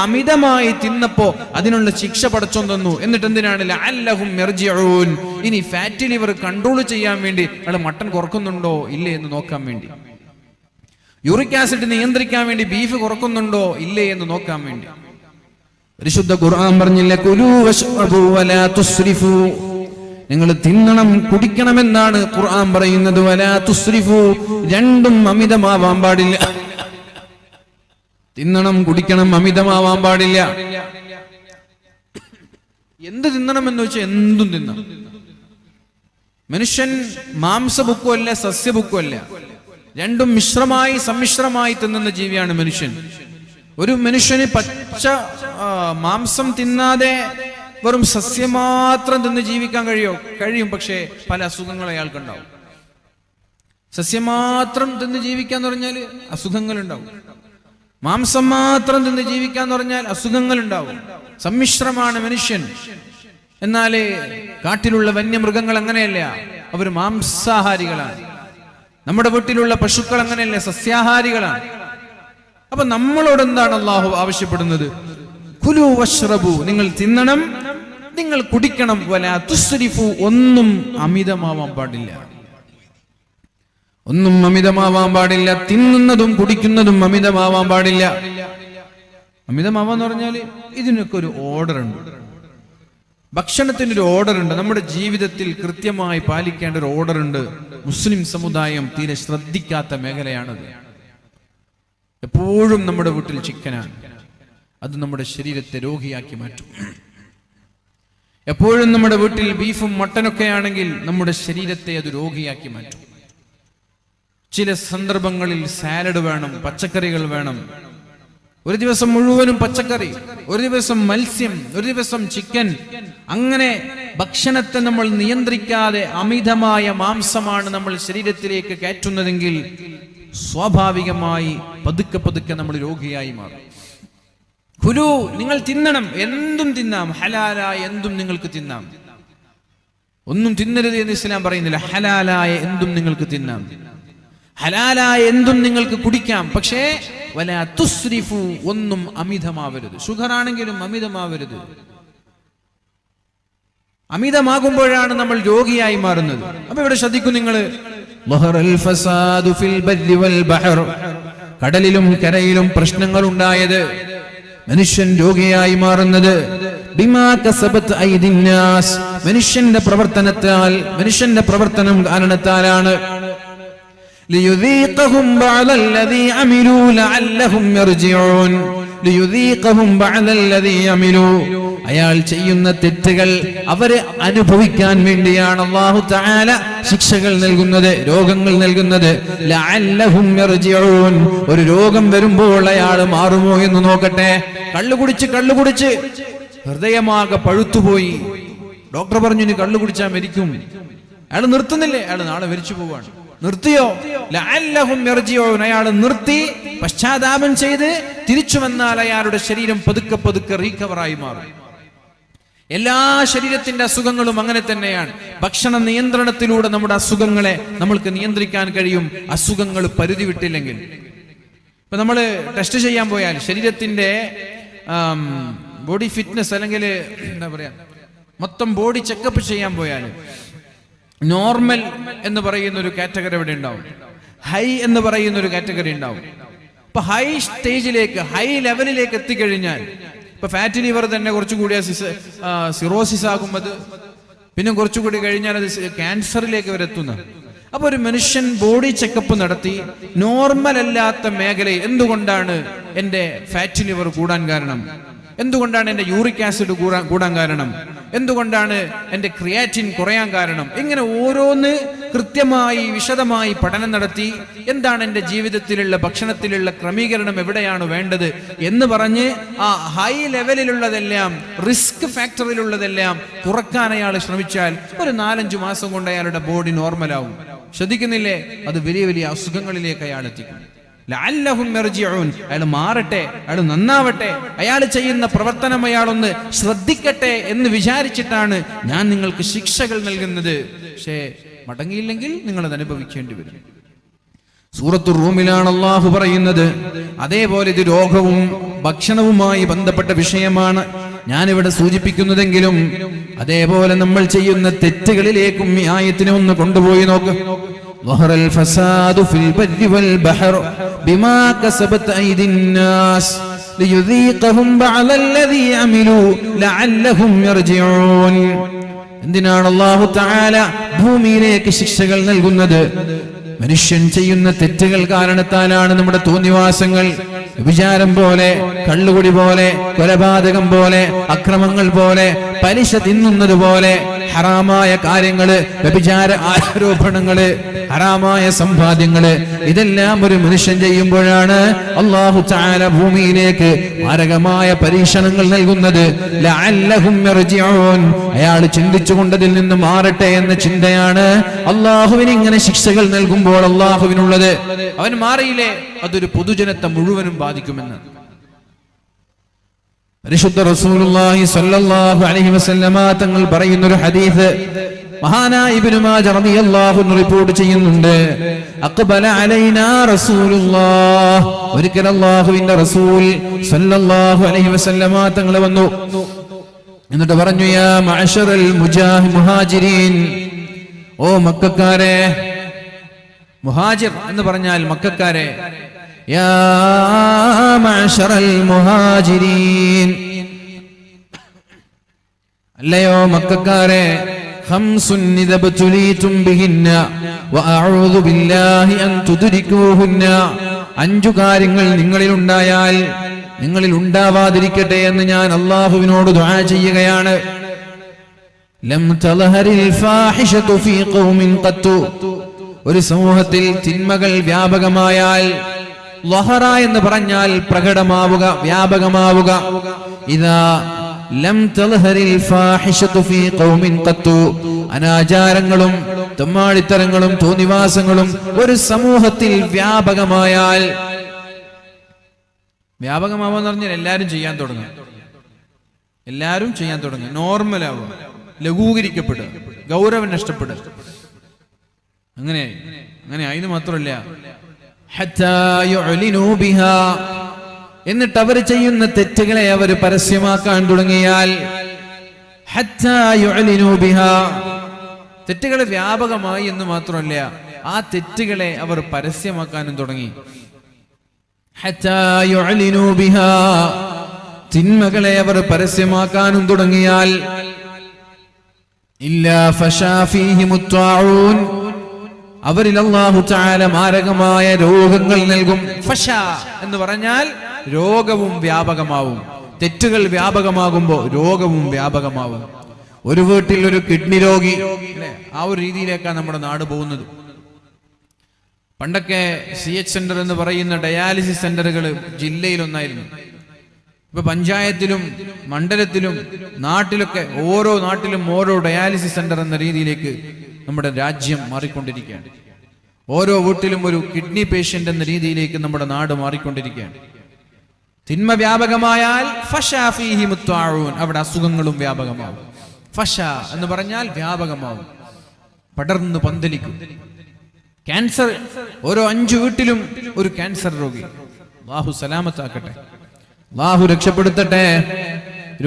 A: അമിതമായി തിന്നപ്പോ അതിനുള്ള ശിക്ഷ പടച്ചോൻ തന്നു. എന്നിട്ട് എന്തിനാണ്? ലഅല്ലഹും യർജിഊൻ, ഇനി ഫാറ്റി ലിവർ കൺട്രോൾ ചെയ്യാൻ വേണ്ടി അയാൾ മട്ടൻ കുറക്കുന്നുണ്ടോ ഇല്ലേ എന്ന് നോക്കാൻ വേണ്ടി, യൂറിക് ആസിഡ് നിയന്ത്രിക്കാൻ വേണ്ടി ബീഫ് കുറക്കുന്നുണ്ടോ ഇല്ലേ എന്ന് നോക്കാൻ വേണ്ടി. പരിശുദ്ധ ഖുർആൻ പറഞ്ഞില്ല കുലൂ വശ്റബൂ വലാ തുസ്രിഫൂ, നിങ്ങൾ തിന്നണം കുടിക്കണമെന്നാണ് ഖുർആൻ പറയുന്നത്. വലാ തുസ്രിഫൂ, രണ്ടും അമിതമാവാൻ പാടില്ല. തിന്നണം കുടിക്കണം, അമിതമാവാൻ പാടില്ല. എന്ത് തിന്നണം എന്ന് വെച്ചാൽ എന്തും തിന്നാം. മനുഷ്യൻ മാംസഭുക്കുമല്ല, സസ്യഭുക്കുമല്ല, രണ്ടും മിശ്രമായി സമ്മിശ്രമായി തിന്നുന്ന ജീവിയാണ് മനുഷ്യൻ. ഒരു മനുഷ്യന് പച്ച മാംസം തിന്നാതെ വെറും സസ്യം മാത്രം തിന്ന് ജീവിക്കാൻ കഴിയും. പക്ഷേ പല അസുഖങ്ങൾ അയാൾക്കുണ്ടാവും. സസ്യം മാത്രം തിന്ന് ജീവിക്കാന്ന് പറഞ്ഞാൽ അസുഖങ്ങൾ ഉണ്ടാവും. മാംസം മാത്രം തിന്ന് ജീവിക്കാന്ന് പറഞ്ഞാൽ അസുഖങ്ങൾ ഉണ്ടാവും. സമ്മിശ്രമാണ് മനുഷ്യൻ. എന്നാലേ കാട്ടിലുള്ള വന്യമൃഗങ്ങൾ അങ്ങനെയല്ല, അവർ മാംസാഹാരികളാണ്. നമ്മുടെ വീട്ടിലുള്ള പശുക്കൾ അങ്ങനെയല്ല, സസ്യാഹാരികളാണ്. അപ്പൊ നമ്മളോട് എന്താണ് അള്ളാഹു ആവശ്യപ്പെടുന്നത്? കുലു വശ്റബു, നിങ്ങൾ തിന്നണം, നിങ്ങൾ കുടിക്കണം. വലാ തുസ്രിഫു, ഒന്നും അമിതമാവാൻ പാടില്ല. ഒന്നും അമിതമാവാൻ പാടില്ല. തിന്നുന്നതും കുടിക്കുന്നതും അമിതമാവാൻ പാടില്ല. അമിതമാവാന്ന് പറഞ്ഞാല് ഇതിനൊക്കെ ഒരു ഓർഡർ ഉണ്ട്. ഭക്ഷണത്തിനൊരു ഓർഡർ ഉണ്ട്. നമ്മുടെ ജീവിതത്തിൽ കൃത്യമായി പാലിക്കേണ്ട ഒരു ഓർഡർ ഉണ്ട്. മുസ്ലിം സമുദായം തീരെ ശ്രദ്ധിക്കാത്ത മേഖലയാണത്. എപ്പോഴും നമ്മുടെ വീട്ടിൽ ചിക്കനാണ്. അത് നമ്മുടെ ശരീരത്തെ രോഗിയാക്കി മാറ്റും. എപ്പോഴും നമ്മുടെ വീട്ടിൽ ബീഫും മട്ടനൊക്കെ ആണെങ്കിൽ നമ്മുടെ ശരീരത്തെ അത് രോഗിയാക്കി മാറ്റും. ചില സന്ദർഭങ്ങളിൽ സാലഡ് വേണം, പച്ചക്കറികൾ വേണം. ഒരു ദിവസം മുഴുവനും പച്ചക്കറി, ഒരു ദിവസം മത്സ്യം, ഒരു ദിവസം ചിക്കൻ. അങ്ങനെ ഭക്ഷണത്തെ നമ്മൾ നിയന്ത്രിക്കാതെ അമിതമായ മാംസമാണ് നമ്മൾ ശരീരത്തിലേക്ക് കയറ്റുന്നതെങ്കിൽ സ്വാഭാവികമായി പതുക്കെ പതുക്കെ നമ്മൾ രോഗിയായി മാറും. കുലു, നിങ്ങൾ തിന്നണം, എന്തും തിന്നാം, ഹലാലായ എന്തും നിങ്ങൾക്ക് തിന്നാം. ഒന്നും തിന്നരുത് എന്ന് ഇസ്ലാം പറയുന്നില്ല. ഹലാലായ എന്തും നിങ്ങൾക്ക് തിന്നാം, ഹലാലായ എന്തും നിങ്ങൾക്ക് കുടിക്കാം. പക്ഷേ വലാ തുസ്രിഫു, ഒന്നും അമിതമാവരുത്. ഷുഗർ ആണെങ്കിലും അമിതമാവരുത്. അമിതമാകുമ്പോഴാണ് നമ്മൾ രോഗിയായി മാറുന്നത്. അപ്പൊ ഇവിടെ ശ്രദ്ധിക്കും നിങ്ങൾ, കടലിലും കരയിലും പ്രശ്നങ്ങൾ ഉണ്ടായത്, മനുഷ്യൻ രോഗിയായി മാറുന്നത് മനുഷ്യന്റെ പ്രവർത്തനത്താൽ, മനുഷ്യന്റെ പ്രവർത്തനം കാരണത്താലാണ്. ليذيقهم بعض الذي عملوا لعلهم يرجعون ليذيقهم بعض الذي عملوا. അയാൾ ചെയ്യുന്ന തെറ്റുകൾ അവരെ അനുഭവിക്കാൻ വേണ്ടിയാണ് അല്ലാഹു തആല ശിക്ഷകൾ നൽകുന്നത്, രോഗങ്ങൾ നൽകുന്നത്. ലഅല്ലഹും യർജിഊൻ. ഒരു രോഗം വരുമ്പോൾ അയാൾ മാറുമോ എന്ന് നോക്കട്ടെ. കള്ളുകുടിച്ച് ഹൃദയമാകെ പഴുത്തുപോയി. ഡോക്ടർ പറഞ്ഞു ഇനി കള്ളു കുടിച്ചാൽ മരിക്കും. അയാൾ നിർത്തുന്നില്ലേ? അയാൾ നാളെ മരിച്ചു പോവാണ്. നിർത്തിയോ? ലഅല്ലഹും യർജിഊൻ. അയാൾ നിർത്തി പശ്ചാത്താപം ചെയ്ത് തിരിച്ചു വന്നാൽ അയാളുടെ ശരീരം പതുക്കെ പതുക്കെ റീകവറായി മാറും. എല്ലാ ശരീരത്തിന്റെ അസുഖങ്ങളും അങ്ങനെ തന്നെയാണ്. ഭക്ഷണ നിയന്ത്രണത്തിലൂടെ നമ്മുടെ അസുഖങ്ങളെ നമ്മൾക്ക് നിയന്ത്രിക്കാൻ കഴിയും, അസുഖങ്ങൾ പരിധി വിട്ടില്ലെങ്കിൽ. ഇപ്പൊ നമ്മൾ ടെസ്റ്റ് ചെയ്യാൻ പോയാൽ, ശരീരത്തിന്റെ ബോഡി ഫിറ്റ്നസ് അല്ലെങ്കിൽ എന്താ പറയാ, മൊത്തം ബോഡി ചെക്കപ്പ് ചെയ്യാൻ പോയാൽ നോർമൽ എന്ന് പറയുന്ന ഒരു കാറ്റഗറി ഇവിടെ ഉണ്ടാവും, ഹൈ എന്ന് പറയുന്ന ഒരു കാറ്റഗറി ഉണ്ടാവും. ഇപ്പൊ ഹൈ സ്റ്റേജിലേക്ക്, ഹൈ ലെവലിലേക്ക് എത്തിക്കഴിഞ്ഞാൽ, ഇപ്പൊ ഫാറ്റ് ലിവർ തന്നെ കുറച്ചുകൂടി സിറോസിസ് ആകുമ്പോൾ പിന്നെ കുറച്ചുകൂടി കഴിഞ്ഞാൽ അത് ക്യാൻസറിലേക്ക് വരെ എത്തുന്ന. അപ്പൊ ഒരു മനുഷ്യൻ ബോഡി ചെക്കപ്പ് നടത്തി നോർമൽ അല്ലാത്ത മേഖലയിൽ എന്തുകൊണ്ടാണ് എന്റെ ഫാറ്റ് ലിവർ കൂടാൻ കാരണം, എന്തുകൊണ്ടാണ് എന്റെ യൂറിക് ആസിഡ് കൂടാൻ കാരണം, എന്തുകൊണ്ടാണ് എന്റെ ക്രിയാറ്റിൻ കുറയാൻ കാരണം, ഇങ്ങനെ ഓരോന്ന് കൃത്യമായി വിശദമായി പഠനം നടത്തി എന്താണ് എന്റെ ജീവിതത്തിലുള്ള ഭക്ഷണത്തിലുള്ള ക്രമീകരണം എവിടെയാണ് വേണ്ടത് എന്ന് പറഞ്ഞ് ആ ഹൈ ലെവലിലുള്ളതെല്ലാം, റിസ്ക് ഫാക്ടറിലുള്ളതെല്ലാം കുറക്കാൻ അയാൾ ശ്രമിച്ചാൽ ഒരു 4-5 മാസം കൊണ്ട് അയാളുടെ ബോഡി നോർമലാവും. ശ്രദ്ധിക്കുന്നില്ലേ? അത് വലിയ വലിയ അസുഖങ്ങളിലേക്ക് അയാൾ എത്തിക്കും. ലഅല്ലഹും യർജിഊൻ. അയാൾ മാറട്ടെ, അയാൾ നന്നാവട്ടെ, അയാൾ ചെയ്യുന്ന പ്രവർത്തനം അയാളൊന്ന് ശ്രദ്ധിക്കട്ടെ എന്ന് വിചാരിച്ചിട്ടാണ് ഞാൻ നിങ്ങൾക്ക് ശിക്ഷകൾ നൽകുന്നത്. പക്ഷേ മടങ്ങിയില്ലെങ്കിൽ നിങ്ങൾ അത് അനുഭവിക്കേണ്ടി വരും. സൂറത്തുർ റൂമിലാണ് അല്ലാഹു പറയുന്നത്. അതേപോലെ ഇത് രോഗവും ഭക്ഷണവുമായി ബന്ധപ്പെട്ട വിഷയമാണ് ഞാനിവിടെ സൂചിപ്പിക്കുന്നതെങ്കിലും അതേപോലെ നമ്മൾ ചെയ്യുന്ന തെറ്റുകളിലേക്കും ഈ ആയത്തിനെ ഒന്ന് കൊണ്ടുപോയി നോക്ക്. ظهر الفساد في البر والبحر بما كسبت أيدي الناس ليذيقهم بعض الذي عملوا لعلهم يرجعون. എന്തിനാണ് അല്ലാഹു തആല ഭൂമിയിലേക്ക് ശിക്ഷകൾ നൽകുന്നത്? മനുഷ്യൻ ചെയ്യുന്ന തെറ്റുകൾ കാരണത്താലാണ് നമ്മുടെ തോന്നിവാസങ്ങൾ, വിചാരം പോലെ, കള്ളുകുടി പോലെ, കൊലപാതകം പോലെ, അക്രമങ്ങൾ പോലെ, പലിശ തിന്നുന്നത് പോലെ, ഹറാമായ കാര്യങ്ങള്, വ്യഭിചാര ആരോപണങ്ങള്, ഹറാമായ സമ്പാദ്യങ്ങള്, ഇതെല്ലാം ഒരു മനുഷ്യൻ ചെയ്യുമ്പോഴാണ് അല്ലാഹു തആല ഭൂമിയിലേക്ക് മാരകമായ പരീക്ഷണങ്ങൾ നൽകുന്നത്. ലഅല്ലഹും യർജിഊൻ. അയാൾ ചിന്തിച്ചുകൊണ്ടതിൽ നിന്ന് മാറട്ടെ എന്ന ചിന്തയാണ് അല്ലാഹുവിന് ഇങ്ങനെ ശിക്ഷകൾ നൽകുമ്പോൾ അല്ലാഹുവിനുള്ളത്. അവൻ മാറിയില്ലേ അതൊരു പൊതുജനത്തെ മുഴുവനും ബാധിക്കുമെന്ന് പരിശുദ്ധ റസൂലുള്ളാഹി സ്വല്ലല്ലാഹു അലൈഹി വസല്ലമ തങ്ങൾ പറയുന്ന ഒരു ഹദീസ് മഹാനായ ഇബ്നു മാജ റളിയല്ലാഹു അൻഹു റിപ്പോർട്ട് ചെയ്യുന്നുണ്ട്. അഖബല അലൈനാ റസൂലുള്ളാഹ്. ഒരിക്കൽ അല്ലാഹുവിന്റെ റസൂൽ സ്വല്ലല്ലാഹു അലൈഹി വസല്ലമ തങ്ങൾ വന്നു. എന്നിട്ട് പറഞ്ഞു, യാ മഅശറൽ മുഹാജിരീൻ, ഓ മക്കക്കാരെ, മുഹാജിർ എന്ന് പറഞ്ഞാൽ മക്കക്കാരെ, യാ മഅ്ശറൽ മുഹാജിരീൻ, അല്ലയോ മക്കക്കാരെ, ഖംസുൻ ഇദബ്തുലീതും ബിഹിന്ന വഅഊദു ബില്ലാഹി അൻ തുദ്രികൂഹുന്ന, 5 കാര്യങ്ങൾ നിങ്ങളിൽ ഉണ്ടായാൽ നിങ്ങളിൽ ഉണ്ടാവാതിരിക്കട്ടെ എന്ന് ഞാൻ അല്ലാഹുവിനോട് ദുആ ചെയ്യുകയാണ്. ലം തൽഹരിൽ ഫാഹിഷതു ഫീ ഖൗമിൻ ഖത്തു, ഒരു സമൂഹത്തിൽ തിന്മകൾ വ്യാപകമായാൽ, ലഹറ എന്ന് പറഞ്ഞാൽ പ്രകടമാവുക, വ്യാപകമാവുക. ഇദാ ലം തൽഹരിൽ ഫാഹിഷതു ഫീ ഖൗമിൻ ഖത്തു, അനാചാരങ്ങളും തെമ്മാടിത്തരങ്ങളും തോന്നിവാസങ്ങളും ഒരു സമൂഹത്തിൽ വ്യാപകമായാൽ, വ്യാപകമാവാന്ന് പറഞ്ഞാൽ എല്ലാവരും ചെയ്യാൻ തുടങ്ങും, എല്ലാവരും ചെയ്യാൻ തുടങ്ങും, നോർമലാവുക, ലഘൂകരിക്കപ്പെടുക, ഗൗരവം നഷ്ടപ്പെടുക. അങ്ങനെ അതിന് മാത്രമല്ല, ഹത്താ യുഅ്ലിനൂ ബിഹാ, എന്നിട്ട് അവർ ചെയ്യുന്ന തെറ്റുകളെ അവർ പരസ്യമാക്കാൻ തുടങ്ങിയാൽ, ഹത്താ യുഅ്ലിനൂ ബിഹാ, തെറ്റുകൾ വ്യാപകമായി എന്ന് മാത്രമല്ല, ആ തെറ്റുകളെ അവർ പരസ്യമാക്കാനും തുടങ്ങി. ഹത്താ യുഅ്ലിനൂ ബിഹാ, തിന്മകളെ അവർ പരസ്യമാക്കാനും തുടങ്ങിയാൽ, ഇല്ലാ ഫശാ ഫീഹിമുത് ത്വാഊൻ, അവരിൽ അല്ലാഹു തആല മാരകമായ രോഗങ്ങൾ നൽകും. ഫശാ എന്ന് പറഞ്ഞാൽ രോഗവും വ്യാപകമാവും. തെറ്റുകൾ വ്യാപകമാകുമ്പോൾ രോഗവും വ്യാപകമാവും. ഒരു വീട്ടിൽ ഒരു കിഡ്നി രോഗി, ആ ഒരു രീതിയിലേക്കാണ് നമ്മുടെ നാട് പോകുന്നത്. പണ്ടൊക്കെ CH സെന്റർ എന്ന് പറയുന്ന ഡയാലിസിസ് സെന്ററുകൾ ജില്ലയിലൊന്നായിരുന്നു. ഇപ്പൊ പഞ്ചായത്തിലും മണ്ഡലത്തിലും നാട്ടിലൊക്കെ ഓരോ നാട്ടിലും ഓരോ ഡയാലിസിസ് സെന്റർ എന്ന രീതിയിലേക്ക് നമ്മുടെ രാജ്യം മാറിക്കൊണ്ടിരിക്കുകയാണ്. ഓരോ വീട്ടിലും ഒരു കിഡ്നി പേഷ്യന്റ് എന്ന രീതിയിലേക്ക് നമ്മുടെ നാട് മാറിക്കൊണ്ടിരിക്കുകയാണ്. തിന്മ വ്യാപകമായാൽ ഫശാ ഫീഹിമുത് ത്വാഊൻ, അവിടെ അസുഖങ്ങളും വ്യാപകമാവും. ഫശ എന്ന് പറഞ്ഞാൽ വ്യാപകമാവും, പടർന്ന് പന്തലിക്കും. ക്യാൻസർ, ഓരോ 5 വീട്ടിലും ഒരു ക്യാൻസർ രോഗി. അല്ലാഹു സലാമത്താക്കട്ടെ, അല്ലാഹു രക്ഷപ്പെടുത്തട്ടെ.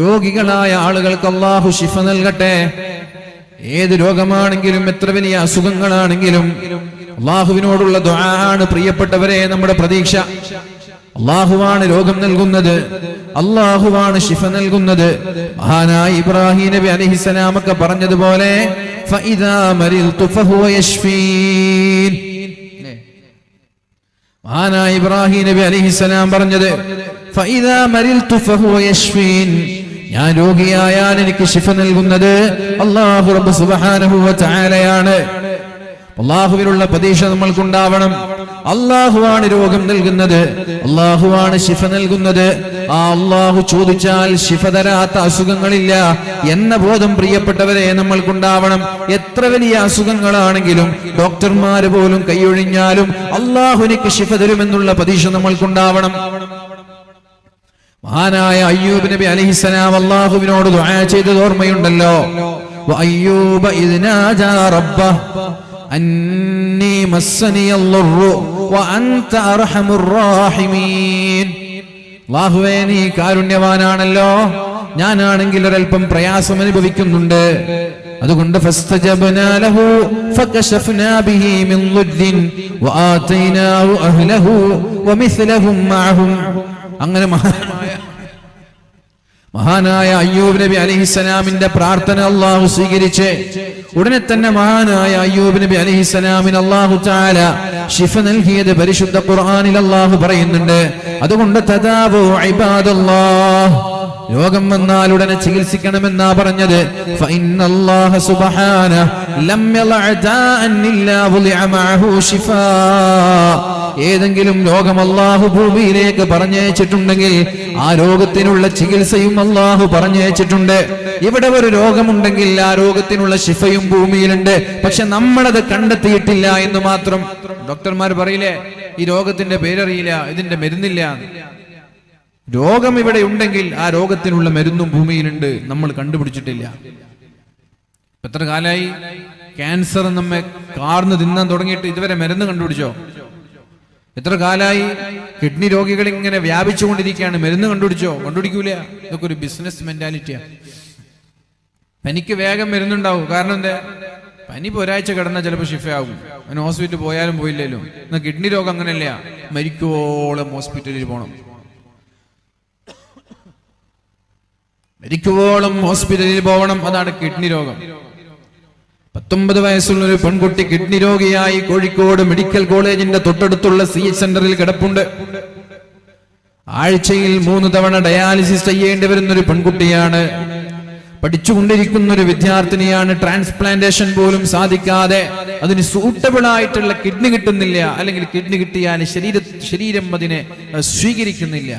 A: രോഗികളായ ആളുകൾക്ക് അല്ലാഹു ശിഫ നൽകട്ടെ. ഏത് രോഗമാണെങ്കിലും എത്ര വലിയ അസുഖങ്ങളാണെങ്കിലും അല്ലാഹുവിനോടുള്ള ദുആ ആണ് പ്രിയപ്പെട്ടവരെ നമ്മുടെ പ്രതീക്ഷ. അല്ലാഹുവാണ് രോഗം നൽകുന്നത്, അല്ലാഹുവാണ് ശിഫ നൽകുന്നത്. മഹാനായ ഇബ്രാഹിം നബി അലൈഹിസ്സലാം ഒക്കെ പറഞ്ഞതുപോലെ ഫഇദാ മരിൽതു ഫഹുവ യശ്ഫീൻ, മഹാനായ ഇബ്രാഹിം നബി അലൈഹിസ്സലാം പറഞ്ഞത് ഫഇദാ മരിൽതു ഫഹുവ യശ്ഫീൻ, ഞാൻ രോഗിയായാൽ എനിക്ക് ശിഫ നൽകുന്നത് അല്ലാഹു റബ്ബ് സുബ്ഹാനഹു വ തആലയാണ്. അല്ലാഹുവിലുള്ള പ്രതീക്ഷ നമ്മൾക്കുണ്ടാവണം. അല്ലാഹുവാണ് രോഗം നൽകുന്നത്, അല്ലാഹുവാണ് ശിഫ നൽകുന്നത്. ആ അല്ലാഹു ചോദിച്ചാൽ ശിഫ തരാത്ത അസുഖങ്ങളില്ല എന്ന ബോധം പ്രിയപ്പെട്ടവരെ നമ്മൾക്കുണ്ടാവണം. എത്ര വലിയ അസുഖങ്ങളാണെങ്കിലും ഡോക്ടർമാര് പോലും കൈയൊഴിഞ്ഞാലും അല്ലാഹു എനിക്ക് ശിഫ തരുമെന്നുള്ള പ്രതീക്ഷ നമ്മൾക്കുണ്ടാവണം. മഹാനായ അയ്യൂബ് നബി അലൈഹിസ്സലാം അല്ലാഹുവിനോട് ദുആ ചെയ്തത് ഓർമ്മയുണ്ടല്ലോ. വഅയ്യൂബ ഇദ് നാജാ റബ്ബഹു അന്നീ മസ്സനിയൽ-ളുർറു വഅൻത അർഹമുർ റഹീമീൻ, അല്ലാഹുവേ നീ കാരുണ്യവാനാണല്ലോ, ഞാനാണെങ്കിൽ ഒരൽപ്പം പ്രയാസം അനുഭവിക്കുന്നുണ്ട്. അതുകൊണ്ട് ഫസ്തജബ്നാ ലഹു ഫകശഫ്നാ ബിഹി മിൻ ളുദ്ദിൻ വആതൈനാഹു അഹ്ലഹു വമിസ്ലഹും മഅഹും. അങ്ങനെ മഹാനായ അയ്യൂബ് നബി അലൈഹിസ്സലാമിന്റെ പ്രാർത്ഥന അല്ലാഹു സ്വീകരിച്ച് ഉടനെ തന്നെ മഹാനായ അയ്യൂബ് നബി അലൈഹിസ്സലാമിന് അല്ലാഹു തആല ശിഫ നൽകിയത് പരിശുദ്ധ ഖുർആനിൽ അല്ലാഹു പറയുന്നുണ്ട്. അതുകൊണ്ട് തദാവു ഇബാദല്ലാഹ്, രോഗം വന്നാൽ ഉടനെ ചികിത്സിക്കണമെന്നാ പറഞ്ഞത്. ഫഇന്നല്ലാഹ സുബ്ഹാനഹു ലം യളഅ ദാഅൻ ഇല്ലാ വുളിഅ മഅഹു ശിഫാ, ഏതെങ്കിലും രോഗം അല്ലാഹു ഭൂമിയിലേക്ക് പറഞ്ഞയച്ചിട്ടുണ്ടെങ്കിൽ ആ രോഗത്തിനുള്ള ചികിത്സയും അല്ലാഹു പറഞ്ഞയച്ചിട്ടുണ്ട്. ഇവിടെ ഒരു രോഗമുണ്ടെങ്കിൽ ആ രോഗത്തിനുള്ള ശിഫയും ഭൂമിയിലുണ്ട്. പക്ഷെ നമ്മളത് കണ്ടെത്തിയിട്ടില്ല എന്ന് മാത്രം. ഡോക്ടർമാർ പറയില്ലേ, ഈ രോഗത്തിന്റെ പേരറിയില്ല, ഇതിന്റെ മരുന്നില്ല. രോഗം ഇവിടെ ഉണ്ടെങ്കിൽ ആ രോഗത്തിനുള്ള മരുന്നും ഭൂമിയിലുണ്ട്, നമ്മൾ കണ്ടുപിടിച്ചിട്ടില്ല. എത്ര കാലായി ക്യാൻസർ നമ്മെ കാർന്ന് തിന്നാൻ തുടങ്ങിയിട്ട് ഇതുവരെ മരുന്ന് കണ്ടുപിടിച്ചോ? എത്ര കാലായി കിഡ്നി രോഗികൾ ഇങ്ങനെ വ്യാപിച്ചുകൊണ്ടിരിക്കുകയാണ്, മരുന്ന് കണ്ടുപിടിച്ചോ? കണ്ടുപിടിക്കൂല. ഇതൊക്കെ ഒരു ബിസിനസ് മെന്റാലിറ്റിയാണ്. പനിക്ക് വേഗം മരുന്നുണ്ടാവും. കാരണം എന്താ? പനി ഒരാഴ്ച കിടന്നാൽ ചിലപ്പോൾ ഷിഫയാകും. അവന് ഹോസ്പിറ്റലിൽ പോയാലും പോയില്ലല്ലോ. എന്നാൽ കിഡ്നി രോഗം അങ്ങനെയല്ല, മരിക്കുവോളം ഹോസ്പിറ്റലിൽ പോകണം. മരിക്കുവോളം ഹോസ്പിറ്റലിൽ പോകണം. അതാണ് കിഡ്നി രോഗം. 19 വയസ്സുള്ള ഒരു പെൺകുട്ടി കിഡ്നി രോഗിയായി കോഴിക്കോട് മെഡിക്കൽ കോളേജിന്റെ തൊട്ടടുത്തുള്ള CH സെന്ററിൽ കിടപ്പുണ്ട്. ആഴ്ചയിൽ 3 തവണ ഡയാലിസിസ് ചെയ്യേണ്ടി വരുന്നൊരു പെൺകുട്ടിയാണ്. പഠിച്ചുകൊണ്ടിരിക്കുന്ന ഒരു വിദ്യാർത്ഥിനിയാണ്. ട്രാൻസ്പ്ലാന്റേഷൻ പോലും സാധിക്കാതെ അതിന് സൂട്ടബിൾ ആയിട്ടുള്ള കിഡ്നി കിട്ടുന്നില്ല, അല്ലെങ്കിൽ കിഡ്നി കിട്ടിയാൽ ശരീരം അതിനെ സ്വീകരിക്കുന്നില്ല.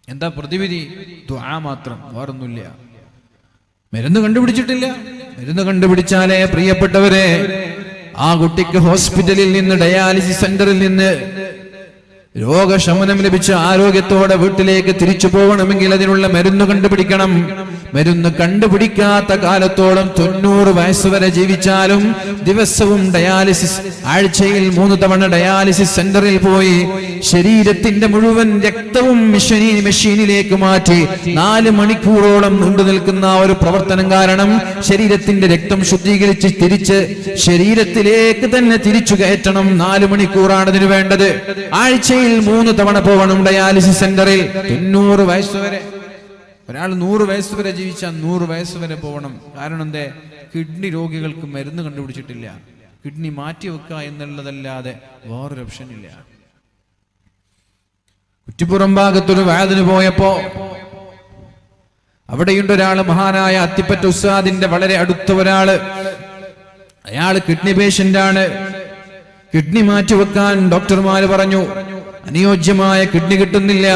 A: എന്താ പ്രതിവിധി? ദുആ മാത്രം, വേറൊന്നുമില്ല. മരുന്ന് കണ്ടുപിടിച്ചിട്ടില്ല. മരുന്ന് കണ്ടുപിടിച്ചാലേ പ്രിയപ്പെട്ടവരെ ആ കുട്ടിക്ക് ഹോസ്പിറ്റലിൽ നിന്ന്, ഡയാലിസിസ് സെന്ററിൽ നിന്ന് രോഗശമനം ലഭിച്ച ആരോഗ്യത്തോടെ വീട്ടിലേക്ക് തിരിച്ചു പോകണമെങ്കിൽ അതിനുള്ള മരുന്ന് കണ്ടുപിടിക്കണം. മരുന്ന് കണ്ടുപിടിക്കാത്ത കാലത്തോളം 90 വയസ്സുവരെ ജീവിച്ചാലും ദിവസവും ഡയാലിസിസ്, ആഴ്ചയിൽ 3 തവണ ഡയാലിസിസ് സെന്ററിൽ പോയി ശരീരത്തിന്റെ മുഴുവൻ രക്തവും മെഷീനിലേക്ക് മാറ്റി 4 മണിക്കൂറോളം നീണ്ടു നിൽക്കുന്ന ഒരു പ്രവർത്തനം കാരണം ശരീരത്തിന്റെ രക്തം ശുദ്ധീകരിച്ച് തിരിച്ച് ശരീരത്തിലേക്ക് തന്നെ തിരിച്ചു കയറ്റണം. 4 മണിക്കൂറാണ് അതിന് വേണ്ടത്. ആഴ്ചയിൽ 3 തവണ പോകണം ഡയാലിസിസ് സെന്ററിൽ. 90 വയസ്സുവരെ ഒരാൾ 100 വയസ്സുവരെ ജീവിച്ചാൽ 100 വയസ്സുവരെ പോകണം. കാരണം എന്തേ? കിഡ്നി രോഗികൾക്ക് മരുന്ന് കണ്ടുപിടിച്ചിട്ടില്ല. കിഡ്നി മാറ്റിവെക്കുക എന്നുള്ളതല്ലാതെ വേറൊരു ഓപ്ഷൻ ഇല്ല. കുറ്റിപ്പുറം ഭാഗത്തൊരു വഅദിന് പോയപ്പോ അവിടെയുണ്ട് ഒരാള്, മഹാനായ അത്തിപ്പറ്റ ഉസ്താദിന്റെ വളരെ അടുത്ത ഒരാള്. അയാള് കിഡ്നി പേഷ്യന്റ് ആണ്. കിഡ്നി മാറ്റിവെക്കാൻ ഡോക്ടർമാര് പറഞ്ഞു, അനുയോജ്യമായ കിഡ്നി കിട്ടുന്നില്ല.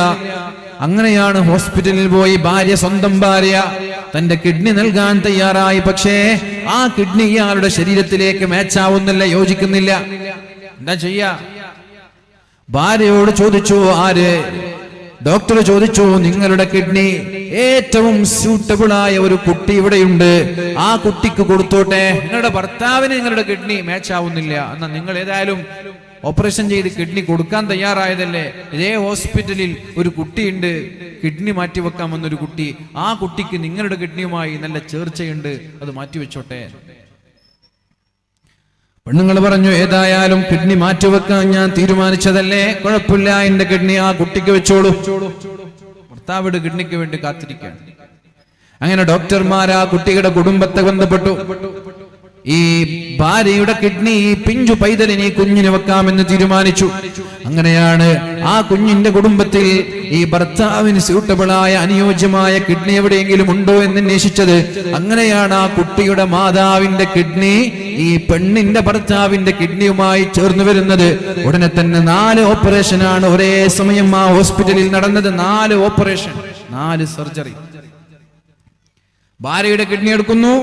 A: അങ്ങനെയാണ് ഹോസ്പിറ്റലിൽ പോയി ഭാര്യ, സ്വന്തം ഭാര്യ തന്റെ കിഡ്നി നൽകാൻ തയ്യാറായി. പക്ഷേ ആ കിഡ്നി ഇയാളുടെ ശരീരത്തിലേക്ക് മാച്ചാവുന്നില്ല, യോജിക്കുന്നില്ല. എന്താ ചെയ്യാ? ഭാര്യയോട് ചോദിച്ചു. ആര്? ഡോക്ടർ ചോദിച്ചു, നിങ്ങളുടെ കിഡ്നി ഏറ്റവും സ്യൂട്ടബിൾ ആയ ഒരു കുട്ടി ഇവിടെയുണ്ട്, ആ കുട്ടിക്ക് കൊടുത്തോട്ടെ. നിങ്ങളുടെ ഭർത്താവിന് നിങ്ങളുടെ കിഡ്നി മാച്ച് ആവുന്നില്ല, എന്നാ നിങ്ങൾ ഏതായാലും ഓപ്പറേഷൻ ചെയ്ത് കിഡ്നി കൊടുക്കാൻ തയ്യാറായതല്ലേ. ഇതേ ഹോസ്പിറ്റലിൽ ഒരു കുട്ടിയുണ്ട്, കിഡ്നി മാറ്റിവെക്കാമെന്നൊരു കുട്ടി. ആ കുട്ടിക്ക് നിങ്ങളുടെ കിഡ്നിയുമായി നല്ല ചേർച്ചയുണ്ട്, അത് മാറ്റിവെച്ചോട്ടെ. പെണ്ണുങ്ങൾ പറഞ്ഞു, ഏതായാലും കിഡ്നി മാറ്റിവെക്കാൻ ഞാൻ തീരുമാനിച്ചതല്ലേ, കുഴപ്പമില്ല, എന്റെ കിഡ്നി ആ കുട്ടിക്ക് വെച്ചോളൂ. ഭർത്താവിടെ കിഡ്നിക്ക് വേണ്ടി കാത്തിരിക്കുകയാണ്. അങ്ങനെ ഡോക്ടർമാർ ആ കുട്ടിയുടെ കുടുംബത്തെ ബന്ധപ്പെട്ടു. ഈ ഭാര്യയുടെ കിഡ്നി ഈ പിഞ്ചു പൈതലിനെ കുഞ്ഞിന് വെക്കാമെന്ന് തീരുമാനിച്ചു. അങ്ങനെയാണ് ആ കുഞ്ഞിന്റെ കുടുംബത്തിൽ ഈ ഭർത്താവിന് സ്യൂട്ടബിളായ, അനുയോജ്യമായ കിഡ്നി എവിടെയെങ്കിലും ഉണ്ടോ എന്ന് അന്വേഷിച്ചത്. അങ്ങനെയാണ് ആ കുട്ടിയുടെ മാതാവിന്റെ കിഡ്നി ഈ പെണ്ണിന്റെ ഭർത്താവിന്റെ കിഡ്നിയുമായി ചേർന്ന് വരുന്നത്. ഉടനെ തന്നെ 4 ഓപ്പറേഷനാണ് ഒരേ സമയം ആ ഹോസ്പിറ്റലിൽ നടന്നത്. 4 ഓപ്പറേഷൻ, 4 സർജറി. ഭാര്യയുടെ കിഡ്നി എടുക്കുന്നു,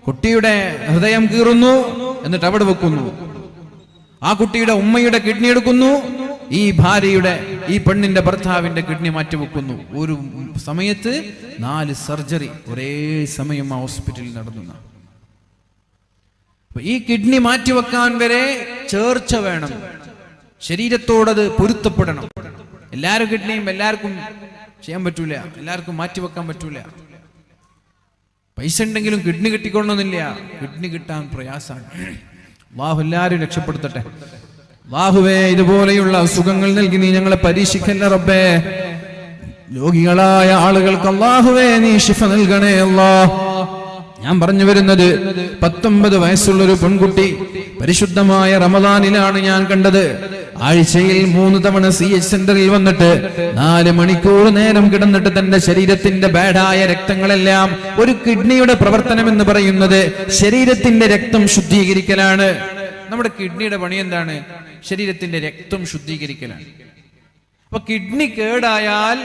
A: കുട്ടിയുടെ ഹൃദയം കീറുന്നു, എന്നിട്ട് അവിടെ വെക്കുന്നു. ആ കുട്ടിയുടെ ഉമ്മയുടെ കിഡ്നി എടുക്കുന്നു, ഈ ഭാര്യയുടെ, ഈ പെണ്ണിന്റെ ഭർത്താവിന്റെ കിഡ്നി മാറ്റിവെക്കുന്നു. ഒരു സമയത്ത് 4 സർജറി ഒരേ സമയം ആ ഹോസ്പിറ്റലിൽ നടന്നു. ഈ കിഡ്നി മാറ്റിവെക്കാൻ വരെ ചേർച്ച വേണം, ശരീരത്തോടത് പൊരുത്തപ്പെടണം. എല്ലാവരും കിഡ്നിയും എല്ലാവർക്കും ചെയ്യാൻ പറ്റൂല, എല്ലാവർക്കും മാറ്റിവെക്കാൻ പറ്റൂല. പൈസ ഉണ്ടെങ്കിലും കിഡ്നി കിട്ടിക്കൊള്ളണമെന്നില്ല, കിഡ്നി കിട്ടാൻ പ്രയാസമാണ്. അല്ലാഹു എല്ലാവരും രക്ഷപ്പെടുത്തട്ടെ. അല്ലാഹുവേ, ഇതുപോലെയുള്ള അസുഖങ്ങൾ നൽകി നീ ഞങ്ങളെ പരീക്ഷിക്കല്ല റബ്ബേ. രോഗികളായ ആളുകൾക്ക് അല്ലാഹുവേ നീ ശിഫ നൽകണേ അല്ലാഹ്. ഞാൻ പറഞ്ഞു വരുന്നത് 19 വയസ്സുള്ളൊരു പെൺകുട്ടി പരിശുദ്ധമായ റമദാനിലാണ് ഞാൻ കണ്ടത്. ആഴ്ചയിൽ 3 തവണ CH സെന്ററിൽ വന്നിട്ട് 4 മണിക്കൂർ നേരം കിടന്നിട്ട് തന്റെ ശരീരത്തിന്റെ ബാഡായ രക്തങ്ങളെല്ലാം, ഒരു കിഡ്നിയുടെ പ്രവർത്തനം എന്ന് പറയുന്നത് ശരീരത്തിന്റെ രക്തം ശുദ്ധീകരിക്കലാണ്. നമ്മുടെ കിഡ്നിയുടെ പണി എന്താണ്? ശരീരത്തിന്റെ രക്തം ശുദ്ധീകരിക്കലാണ്. അപ്പൊ കിഡ്നി കേടായാൽ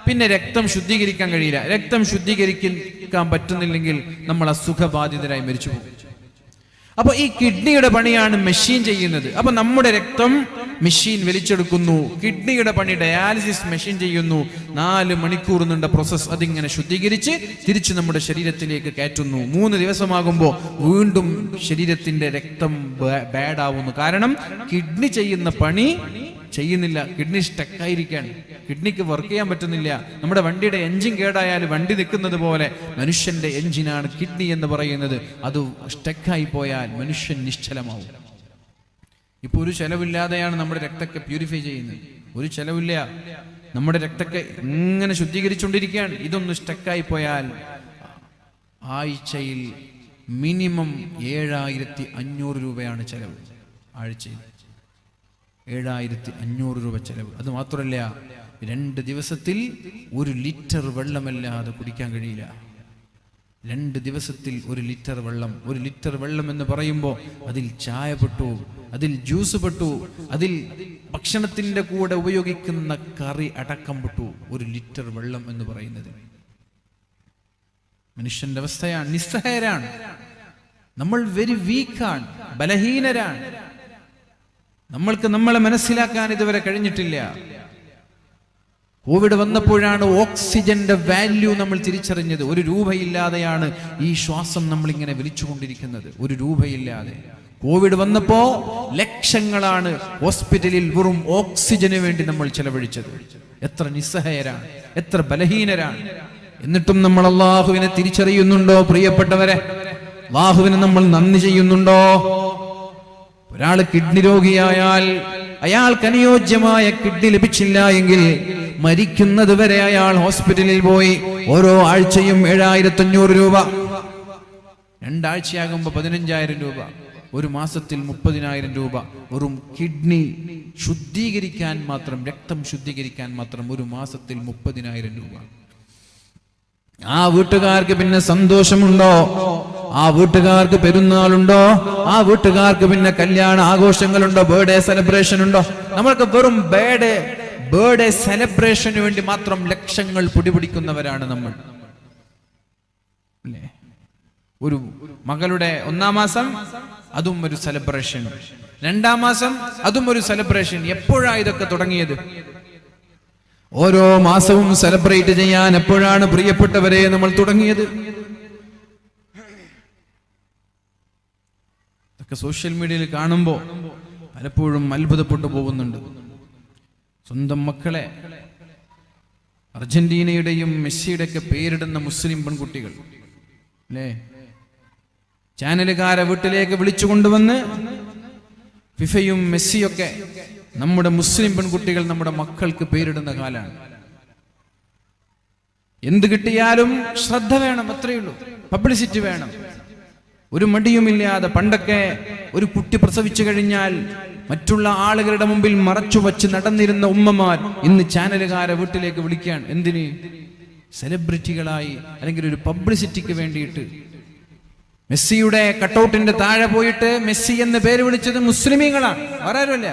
A: പിന്നെ രക്തം ശുദ്ധീകരിക്കാൻ കഴിയില്ല. രക്തം ശുദ്ധീകരിക്കാൻ പറ്റുന്നില്ലെങ്കിൽ നമ്മൾ അസുഖബാധിതരായി മരിച്ചു പോകും. അപ്പൊ ഈ കിഡ്നിയുടെ പണിയാണ് മെഷീൻ ചെയ്യുന്നത്. അപ്പൊ നമ്മുടെ രക്തം മെഷീൻ വലിച്ചെടുക്കുന്നു, കിഡ്നിയുടെ പണി ഡയാലിസിസ് മെഷീൻ ചെയ്യുന്നു. 4 മണിക്കൂർ നീണ്ട പ്രോസസ് അതിങ്ങനെ ശുദ്ധീകരിച്ച് തിരിച്ച് നമ്മുടെ ശരീരത്തിലേക്ക് കയറ്റുന്നു. 3 ദിവസമാകുമ്പോൾ വീണ്ടും ശരീരത്തിന്റെ രക്തം ബാഡാവുന്നു. കാരണം കിഡ്നി ചെയ്യുന്ന പണി ചെയ്യുന്നില്ല, കിഡ്നി സ്റ്റക്കായിരിക്കാണ്, കിഡ്നിക്ക് വർക്ക് ചെയ്യാൻ പറ്റുന്നില്ല. നമ്മുടെ വണ്ടിയുടെ എഞ്ചിൻ കേടായാൽ വണ്ടി നിൽക്കുന്നത് പോലെ മനുഷ്യന്റെ എഞ്ചിനാണ് കിഡ്നി എന്ന് പറയുന്നത്. അത് സ്റ്റക്കായി പോയാൽ മനുഷ്യൻ നിശ്ചലമാവും. ഇപ്പൊ ഒരു ചെലവില്ലാതെയാണ് നമ്മുടെ രക്തത്തെ പ്യൂരിഫൈ ചെയ്യുന്നത്. ഒരു ചെലവില്ല, നമ്മുടെ രക്തത്തെ ഇങ്ങനെ ശുദ്ധീകരിച്ചുകൊണ്ടിരിക്കുകയാണ്. ഇതൊന്ന് സ്റ്റക്കായി പോയാൽ ആഴ്ചയിൽ മിനിമം 7500 രൂപയാണ് ചെലവ്. ആഴ്ചയിൽ 7500 രൂപ ചെലവ്. അത് മാത്രമല്ല, 2 ദിവസത്തിൽ 1 ലിറ്റർ വെള്ളമല്ലാതെ കുടിക്കാൻ കഴിയില്ല. 2 ദിവസത്തിൽ 1 ലിറ്റർ വെള്ളം. 1 ലിറ്റർ വെള്ളം എന്ന് പറയുമ്പോൾ അതിൽ ചായ പെട്ടു, അതിൽ ജ്യൂസ് പെട്ടു, അതിൽ ഭക്ഷണത്തിന്റെ കൂടെ ഉപയോഗിക്കുന്ന കറി അടക്കം പെട്ടു. 1 ലിറ്റർ വെള്ളം എന്ന് പറയുന്നത് മനുഷ്യന്റെ അവസ്ഥയാണ്. നിസ്സഹായരാണ് നമ്മൾ, വെരി വീക്കാണ്, ബലഹീനരാണ്. നമ്മൾക്ക് നമ്മളെ മനസ്സിലാക്കാൻ ഇതുവരെ കഴിഞ്ഞിട്ടില്ല. കോവിഡ് വന്നപ്പോഴാണ് ഓക്സിജന്റെ വാല്യൂ നമ്മൾ തിരിച്ചറിഞ്ഞത്. 1 രൂപയില്ലാതെയാണ് ഈ ശ്വാസം നമ്മളിങ്ങനെ വലിച്ചുകൊണ്ടിരിക്കുന്നത്. 1 രൂപയില്ലാതെ. കോവിഡ് വന്നപ്പോ ലക്ഷങ്ങളാണ് ഹോസ്പിറ്റലിൽ വെറും ഓക്സിജന് വേണ്ടി നമ്മൾ ചെലവഴിച്ചത്. എത്ര നിസ്സഹായരാണ്, എത്ര ബലഹീനരാണ്. എന്നിട്ടും നമ്മൾ അള്ളാഹുവിനെ തിരിച്ചറിയുന്നുണ്ടോ പ്രിയപ്പെട്ടവരെ? അള്ളാഹുവിനെ നമ്മൾ നന്ദി ചെയ്യുന്നുണ്ടോ? ഒരാൾ കിഡ്നി രോഗിയായാൽ അയാൾക്ക് അനുയോജ്യമായ കിഡ്നി ലഭിച്ചില്ല എങ്കിൽ മരിക്കുന്നത് വരെ അയാൾ ഹോസ്പിറ്റലിൽ പോയി ഓരോ ആഴ്ചയും 7500 രൂപ, 2 ആഴ്ചയാകുമ്പോൾ 15000 രൂപ, 1 മാസത്തിൽ 30000 രൂപ വെറും കിഡ്നി ശുദ്ധീകരിക്കാൻ മാത്രം, രക്തം ശുദ്ധീകരിക്കാൻ മാത്രം 1 മാസത്തിൽ 30000 രൂപ. ആ വീട്ടുകാർക്ക് പിന്നെ സന്തോഷമുണ്ടോ? ആ വീട്ടുകാർക്ക് പെരുന്നാളുണ്ടോ? ആ വീട്ടുകാർക്ക് പിന്നെ കല്യാണ ആഘോഷങ്ങളുണ്ടോ? ബർത്ത്ഡേ സെലിബ്രേഷൻ ഉണ്ടോ? നമ്മൾക്ക് വെറും ബർത്ത്ഡേ സെലിബ്രേഷന് വേണ്ടി മാത്രം ലക്ഷങ്ങൾ പിടിപിടിക്കുന്നവരാണ് നമ്മൾ. അല്ലേ? ഒരു മകളുടെ 1-ാം മാസം അതും ഒരു സെലിബ്രേഷൻ, 2-ാം മാസം അതും ഒരു സെലിബ്രേഷൻ. എപ്പോഴാണ് ഇതൊക്കെ തുടങ്ങിയത്? ഓരോ മാസവും സെലിബ്രേറ്റ് ചെയ്യാൻ എപ്പോഴാണ് പ്രിയപ്പെട്ടവരെ നമ്മൾ തുടങ്ങിയത്? ഇതൊക്കെ സോഷ്യൽ മീഡിയയിൽ കാണുമ്പോൾ പലപ്പോഴും അത്ഭുതപ്പെട്ടു പോകുന്നുണ്ട്. സ്വന്തം മക്കളെ അർജന്റീനയുടെയും മെസ്സിയുടെയൊക്കെ പേരിടുന്ന മുസ്ലിം പെൺകുട്ടികൾ അല്ലേ, ചാനലുകാരെ വീട്ടിലേക്ക് വിളിച്ചു കൊണ്ടുവന്ന് ഫിഫയും മെസ്സിയൊക്കെ നമ്മുടെ മുസ്ലിം പെൺകുട്ടികൾ നമ്മുടെ മക്കൾക്ക് പേരിടുന്ന കാലാണ്. എന്ത് കിട്ടിയാലും ശ്രദ്ധ വേണം, അത്രയേ ഉള്ളൂ. പബ്ലിസിറ്റി വേണം, ഒരു മടിയുമില്ലാതെ. പണ്ടൊക്കെ ഒരു കുട്ടി പ്രസവിച്ചു കഴിഞ്ഞാൽ മറ്റുള്ള ആളുകളുടെ മുമ്പിൽ മറച്ചു വച്ച് നടന്നിരുന്ന ഉമ്മമാർ ഇന്ന് ചാനലുകാരെ വീട്ടിലേക്ക് വിളിക്കാൻ. എന്തിന്? സെലിബ്രിറ്റികളായി, അല്ലെങ്കിൽ ഒരു പബ്ലിസിറ്റിക്ക് വേണ്ടിയിട്ട്. മെസ്സിയുടെ കട്ടൗട്ടിന്റെ താഴെ പോയിട്ട് മെസ്സി എന്ന പേര് വിളിച്ചത് മുസ്ലിമീങ്ങളാണ്, വേറെ ആരുമില്ല.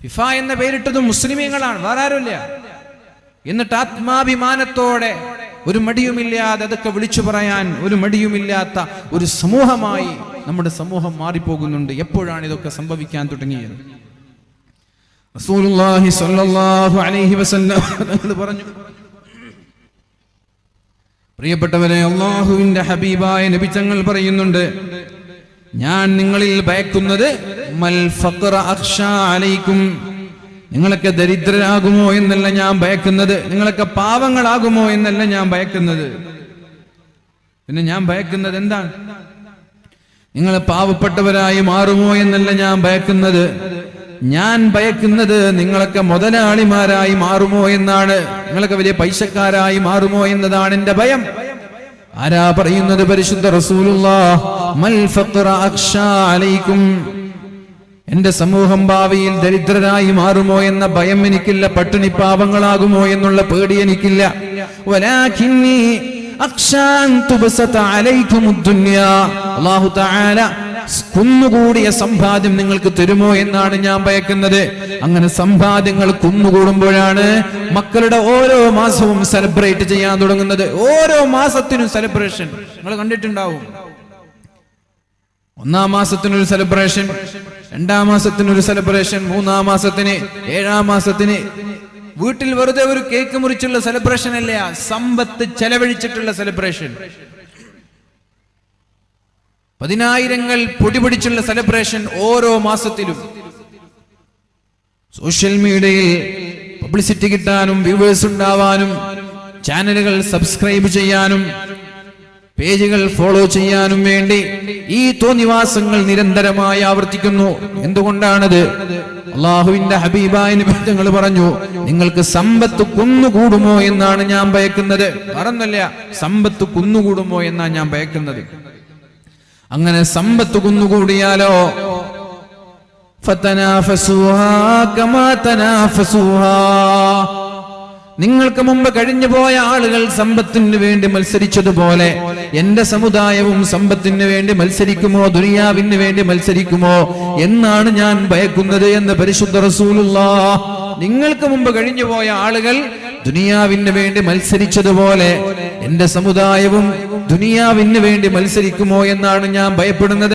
A: ഫിഫ എന്ന പേരിട്ടത് മുസ്ലിമീങ്ങളാണ്, വേറെ ആരുമില്ല. എന്നിട്ട് ആത്മാഭിമാനത്തോടെ ഒരു മടിയുമില്ലാതെ അതൊക്കെ വിളിച്ചു പറയാൻ ഒരു മടിയുമില്ലാത്ത ഒരു സമൂഹമായി നമ്മുടെ സമൂഹം മാറിപ്പോകുന്നുണ്ട്. എപ്പോഴാണ് ഇതൊക്കെ സംഭവിക്കാൻ തുടങ്ങിയത്? റസൂലുള്ളാഹി സ്വല്ലല്ലാഹു അലൈഹി വസല്ലം തങ്ങൾ പറഞ്ഞു, പ്രിയപ്പെട്ടവരെ, അല്ലാഹുവിന്റെ ഹബീബായ നബി തങ്ങൾ പറയുന്നുണ്ട്, ഞാൻ നിങ്ങളിൽ ഭയക്കുന്നത് മൽ ഫഖറ അഖ്ശാ അലൈക്കും, നിങ്ങളൊക്കെ ദരിദ്രരാകുമോ എന്നല്ല ഞാൻ ഭയക്കുന്നത്, നിങ്ങളൊക്കെ പാവങ്ങളാകുമോ എന്നല്ല ഞാൻ ഭയക്കുന്നത്. പിന്നെ ഞാൻ ഭയക്കുന്നത് എന്താണ്? നിങ്ങൾ പാവപ്പെട്ടവരായി മാറുമോ എന്നല്ല ഞാൻ ഭയക്കുന്നത്. ഞാൻ ഭയക്കുന്നത് നിങ്ങളൊക്കെ മുതലാളിമാരായി മാറുമോ എന്നാണ്, നിങ്ങളൊക്കെ വലിയ പൈസക്കാരായി മാറുമോ എന്നതാണ് എന്റെ ഭയം. ആരാ പറയുന്നത്? പരിശുദ്ധ റസൂലുള്ളാഹ്. മൽ ഫഖറ അഖ്ശാ അലൈക്കും, എന്റെ സമൂഹം ഭാവിയിൽ ദരിദ്രരായി മാറുമോ എന്ന ഭയം എനിക്കില്ല, പട്ടിണി പാവങ്ങളാകുമോ എന്നുള്ള പേടി എനിക്കില്ല. വലാകിന്നി അഖ്ശാ അൻ തുബ്സത അലൈക്കുമുദ് ദുനിയാ, അല്ലാഹു തആല കുന്നുകൂടിയ സമ്പാദ്യം നിങ്ങൾക്ക് തരുമോ എന്നാണ് ഞാൻ ഭയക്കുന്നത്. അങ്ങനെ സമ്പാദ്യങ്ങൾ കുന്നുകൂടുമ്പോഴാണ് മക്കളുടെ ഓരോ മാസവും സെലിബ്രേറ്റ് ചെയ്യാൻ തുടങ്ങുന്നത്. ഓരോ മാസത്തിനും സെലിബ്രേഷൻ നിങ്ങൾ കണ്ടിട്ടുണ്ടാവും. 1-ാം മാസത്തിനൊരു സെലിബ്രേഷൻ, 2-ാം മാസത്തിനൊരു സെലിബ്രേഷൻ, 3-ാം മാസത്തിന്, 7-ാം മാസത്തിന്. വീട്ടിൽ വെറുതെ ഒരു കേക്ക് മുറിച്ചുള്ള സെലിബ്രേഷൻ അല്ല, സമ്പത്ത് ചെലവഴിച്ചിട്ടുള്ള സെലിബ്രേഷൻ. 10000 പൊടിപിടിച്ചുള്ള സെലിബ്രേഷൻ ഓരോ മാസത്തിലും. സോഷ്യൽ മീഡിയയിൽ പബ്ലിസിറ്റി കിട്ടാനും വ്യൂവേഴ്സ് ഉണ്ടാവാനും ചാനലുകൾ സബ്സ്ക്രൈബ് ചെയ്യാനും പേജുകൾ ഫോളോ ചെയ്യാനും വേണ്ടി ഈ തോന്നിവാസങ്ങൾ നിരന്തരമായി ആവർത്തിക്കുന്നു. എന്തുകൊണ്ടാണത്? അള്ളാഹുവിന്റെ ഹബീബായ നബി തങ്ങൾ പറഞ്ഞു, നിങ്ങൾക്ക് സമ്പത്ത് കുന്നുകൂടുമോ എന്നാണ് ഞാൻ ഭയക്കുന്നത്. പറഞ്ഞല്ല, സമ്പത്ത് കുന്നുകൂടുമോ എന്നാണ് ഞാൻ ഭയക്കുന്നത്. അങ്ങനെ സമ്പത്ത് കുന്നുകൂടിയാലോ ഫതനാഫസുഹാ കമാ തനാഫസുഹാ, നിങ്ങൾക്ക് മുമ്പ് കഴിഞ്ഞു പോയ ആളുകൾ സമ്പത്തിന് വേണ്ടി മത്സരിച്ചതുപോലെ എന്റെ സമുദായവും സമ്പത്തിന് വേണ്ടി മത്സരിക്കുമോ, ദുനിയാവിന് വേണ്ടി മത്സരിക്കുമോ എന്നാണ് ഞാൻ ഭയക്കുന്നത് എന്ന് പരിശുദ്ധ റസൂലുള്ളാഹ്. നിങ്ങൾക്ക് മുമ്പ് കഴിഞ്ഞു പോയ ആളുകൾ ദുനിയാവിന് വേണ്ടി മത്സരിച്ചതുപോലെ എന്റെ സമുദായവും ദുനിയാവിന് വേണ്ടി മത്സരിക്കുമോ എന്നാണ് ഞാൻ ഭയപ്പെടുന്നത്.